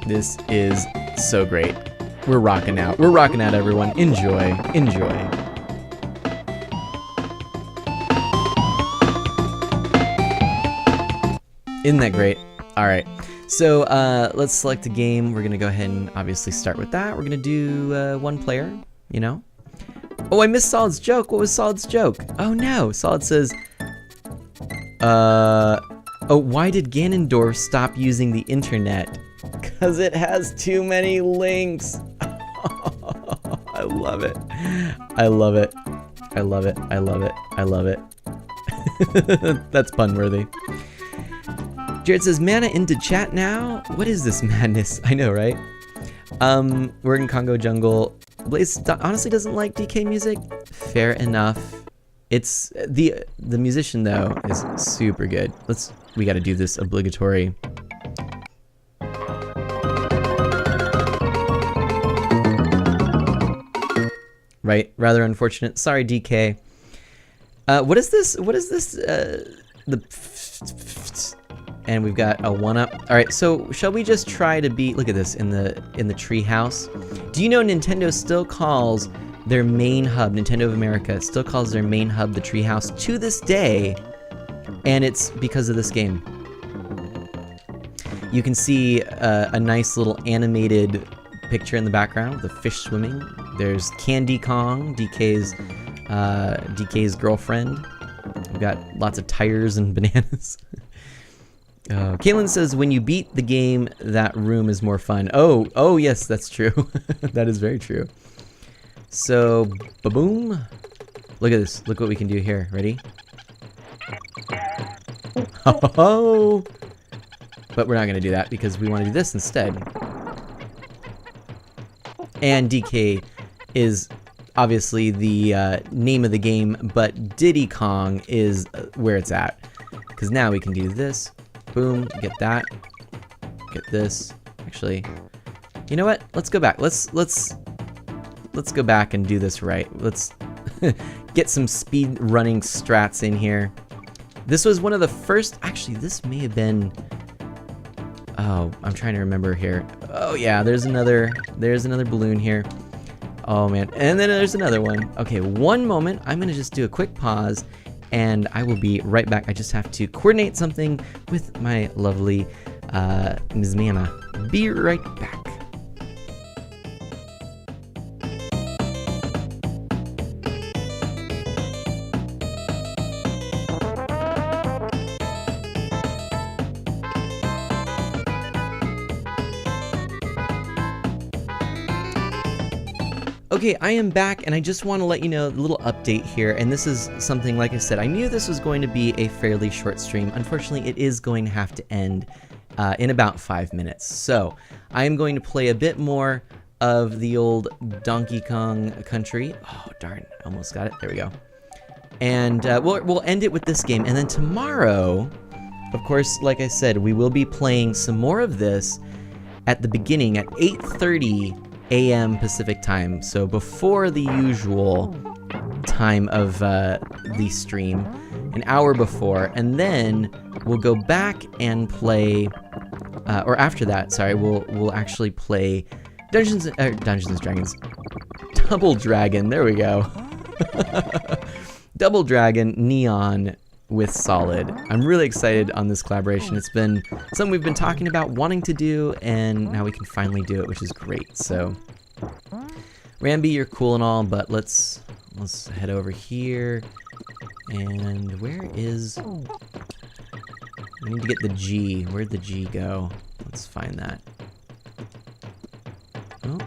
This is so great. We're rocking out. We're rocking out, everyone. Enjoy. Enjoy. Isn't that great? All right. So let's select a game. We're going to go ahead and obviously start with that. We're going to do one player, you know. Oh, I missed Solid's joke. What was Solid's joke? Oh, no. Solid says, oh, why did Ganondorf stop using the internet? Because it has too many links. I love it. I love it. I love it. I love it. I love it. That's pun worthy. Jared says, mana into chat now? What is this madness? I know, right? We're in Congo Jungle. Blaze honestly doesn't like DK music. Fair enough. It's the musician though is super good. We got to do this obligatory. Right, rather unfortunate. Sorry, DK. What is this? What is this? And we've got a 1-up. All right, so shall we just try to be? Look at this in the tree house. Do you know Nintendo still calls their main hub, Nintendo of America, still calls their main hub the tree house to this day, and it's because of this game. You can see a nice little animated picture in the background with a fish swimming. There's Candy Kong, DK's girlfriend. We've got lots of tires and bananas. Caitlin says, when you beat the game, that room is more fun. Oh yes, that's true. That is very true. So, ba-boom. Look at this. Look what we can do here. Ready? Oh! But we're not going to do that because we want to do this instead. And DK is obviously the name of the game, but Diddy Kong is where it's at. Because now we can do this. Boom, get that. Get this. Actually, you know what? Let's go back. Let's go back and do this right. Let's get some speed running strats in here. This was one of the first, actually this may have been, oh, I'm trying to remember here. Oh yeah, there's another balloon here. Oh man, and then there's another one. Okay, one moment, I'm gonna just do a quick pause and I will be right back. I just have to coordinate something with my lovely Ms. Mana. Be right back. Okay, I am back, and I just want to let you know a little update here, and this is something, like I said, I knew this was going to be a fairly short stream. Unfortunately, it is going to have to end in about 5 minutes. So, I am going to play a bit more of the old Donkey Kong Country. Oh, darn, almost got it. There we go. And we'll end it with this game, and then tomorrow, of course, like I said, we will be playing some more of this at the beginning at 8:30 a.m. Pacific time, so before the usual time of the stream, an hour before, and then we'll go back and play, or after that, sorry, we'll actually play Dungeons and Dragons, Double Dragon. There we go. Double Dragon Neon with Solid. I'm really excited on this collaboration. It's been something we've been talking about wanting to do, and now we can finally do it, which is great. So, Rambi, you're cool and all, but let's head over here. And where is? I need to get the G. Where'd the G go? Let's find that. Oh.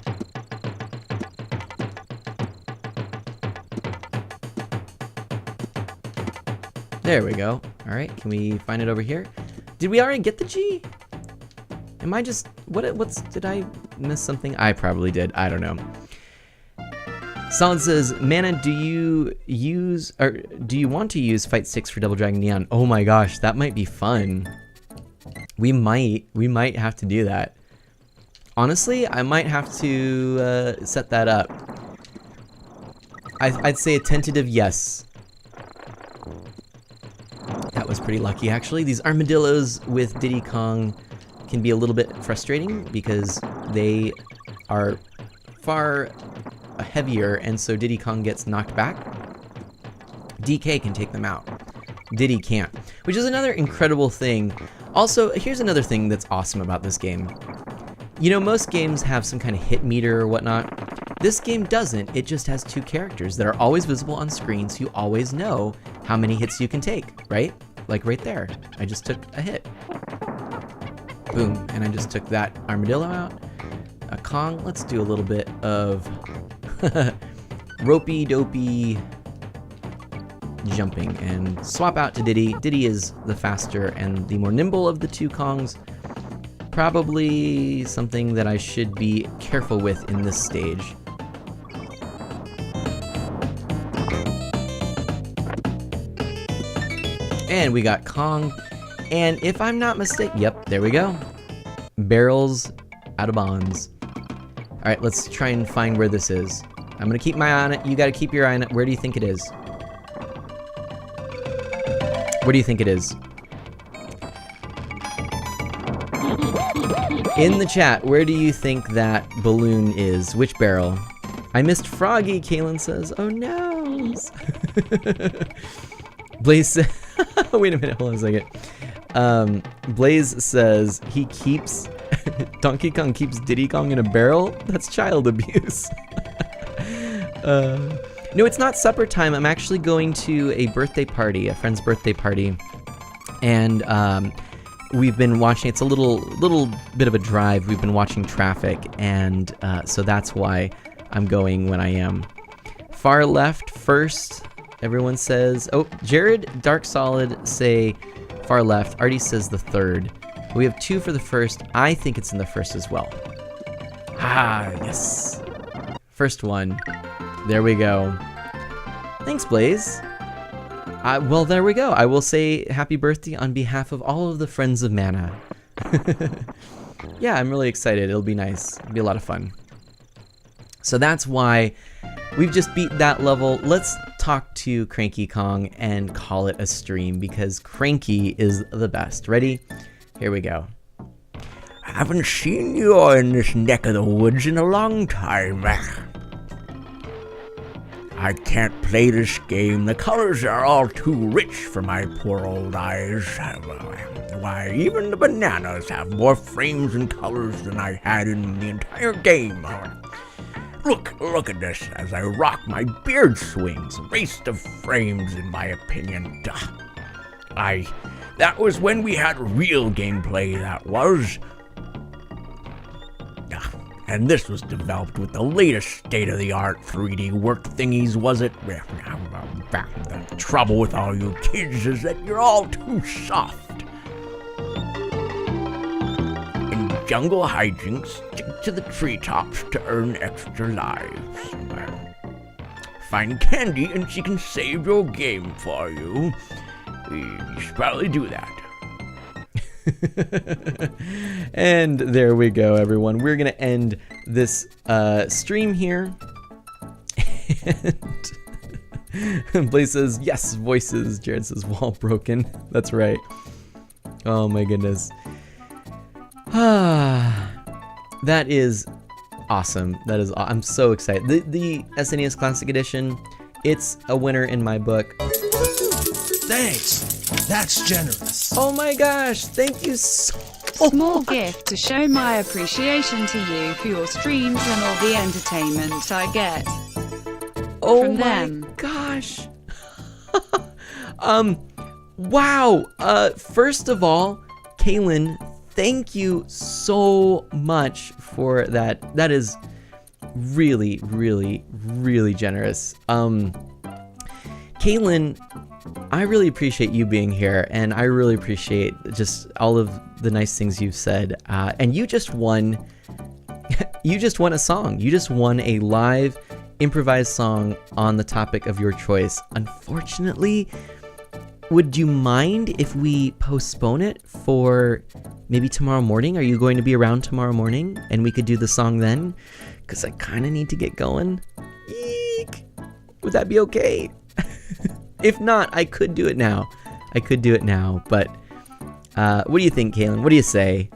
There we go. All right, can we find it over here? Did we already get the G? Am I just, did I miss something? I probably did, I don't know. Solid says, Mana, do you want to use Fight Sticks for Double Dragon Neon? Oh my gosh, that might be fun. We might have to do that. Honestly, I might have to set that up. I'd say a tentative yes. That was pretty lucky, actually. These armadillos with Diddy Kong can be a little bit frustrating because they are far heavier, and so Diddy Kong gets knocked back. DK can take them out. Diddy can't, which is another incredible thing. Also, here's another thing that's awesome about this game. You know, most games have some kind of hit meter or whatnot. This game doesn't. It just has two characters that are always visible on screen, so you always know how many hits you can take, right? Like right there. I just took a hit. Boom. And I just took that armadillo out. A Kong. Let's do a little bit of ropey-dopey jumping and swap out to Diddy. Diddy is the faster and the more nimble of the two Kongs. Probably something that I should be careful with in this stage. And we got Kong, and if I'm not mistaken, yep, there we go. Barrels out of bonds. All right, let's try and find where this is. I'm gonna keep my eye on it. You gotta keep your eye on it. Where do you think it is? Where do you think it is? In the chat, where do you think that balloon is? Which barrel? I missed Froggy, Kaylin says. Oh no! Blaze says, wait a minute, hold on a second. Blaze says he keeps, Donkey Kong keeps Diddy Kong in a barrel? That's child abuse. No, it's not supper time. I'm actually going to a birthday party, a friend's birthday party. And we've been watching, it's a little bit of a drive. We've been watching traffic, and so that's why I'm going when I am. Far left first, everyone says. Oh, Jared, Dark Solid say far left. Artie says the third. We have two for the first. I think it's in the first as well. Ah, yes. First one. There we go. Thanks, Blaze. Well, there we go. I will say happy birthday on behalf of all of the friends of Mana. Yeah, I'm really excited. It'll be nice. It'll be a lot of fun. So that's why we've just beat that level. Let's talk to Cranky Kong and call it a stream because Cranky is the best. Ready? Here we go. Haven't seen you in this neck of the woods in a long time. I can't play this game. The colors are all too rich for my poor old eyes. Why, even the bananas have more frames and colors than I had in the entire game. Look at this as I rock my beard swings. Waste of frames, in my opinion. That was when we had real gameplay, that was. And this was developed with the latest state-of-the-art 3D work thingies, was it? The trouble with all you kids is that you're all too soft. In jungle hijinks, stick to the treetops to earn extra lives. Find Candy and she can save your game for you. You should probably do that. And there we go, everyone. We're gonna end this stream here. And Blaze says, yes, voices. Jared says, wall broken. That's right. Oh my goodness. That is awesome. I'm so excited. The SNES Classic Edition, it's a winner in my book. Thanks. That's generous. Oh my gosh, thank you so Small gift to show my appreciation to you for your streams and all the entertainment I get from them. Gosh. Wow. First of all, Kaylin, thank you so much for that. That is really, really, really generous. Kaylin, I really appreciate you being here, and I really appreciate just all of the nice things you've said. And you just won. You just won a song. You just won a live improvised song on the topic of your choice. Unfortunately, would you mind if we postpone it for maybe tomorrow morning? Are you going to be around tomorrow morning, and we could do the song then? Because I kind of need to get going. Eek. Would that be okay? If not, I could do it now. But what do you think, Kaylin? What do you say?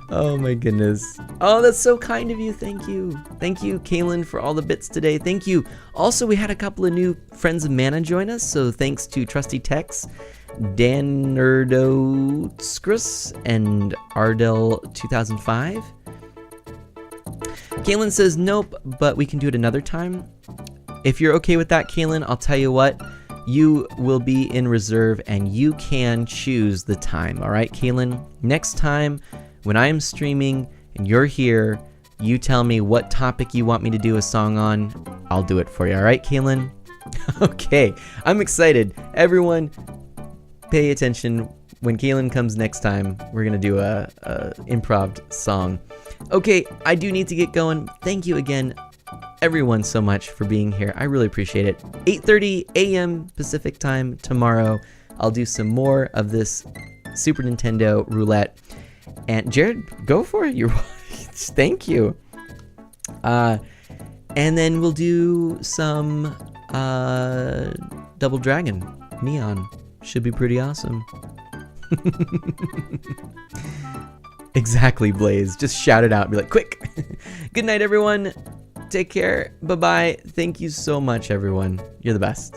Oh my goodness. Oh, that's so kind of you. Thank you. Thank you, Kaylin, for all the bits today. Thank you. Also, we had a couple of new friends of Mana join us, so thanks to Trusty Tex, Dan Nerdoscris, and Ardell 2005. Kaylin says nope, but we can do it another time. If you're okay with that, Kaylin, I'll tell you what, you will be in reserve and you can choose the time, all right, Kaylin? Next time, when I am streaming and you're here, you tell me what topic you want me to do a song on. I'll do it for you, all right, Kaylin? Okay, I'm excited. Everyone, pay attention. When Kaylin comes next time, we're going to do a improv song. Okay, I do need to get going. Thank you again, everyone, so much for being here. I really appreciate it. 8:30 a.m. Pacific time tomorrow. I'll do some more of this Super Nintendo roulette. And Jared, go for it. You're thank you. And then we'll do some Double Dragon Neon. Should be pretty awesome. Exactly, Blaze. Just shout it out. Be like, quick. Good night, everyone. Take care. Bye-bye. Thank you so much, everyone. You're the best.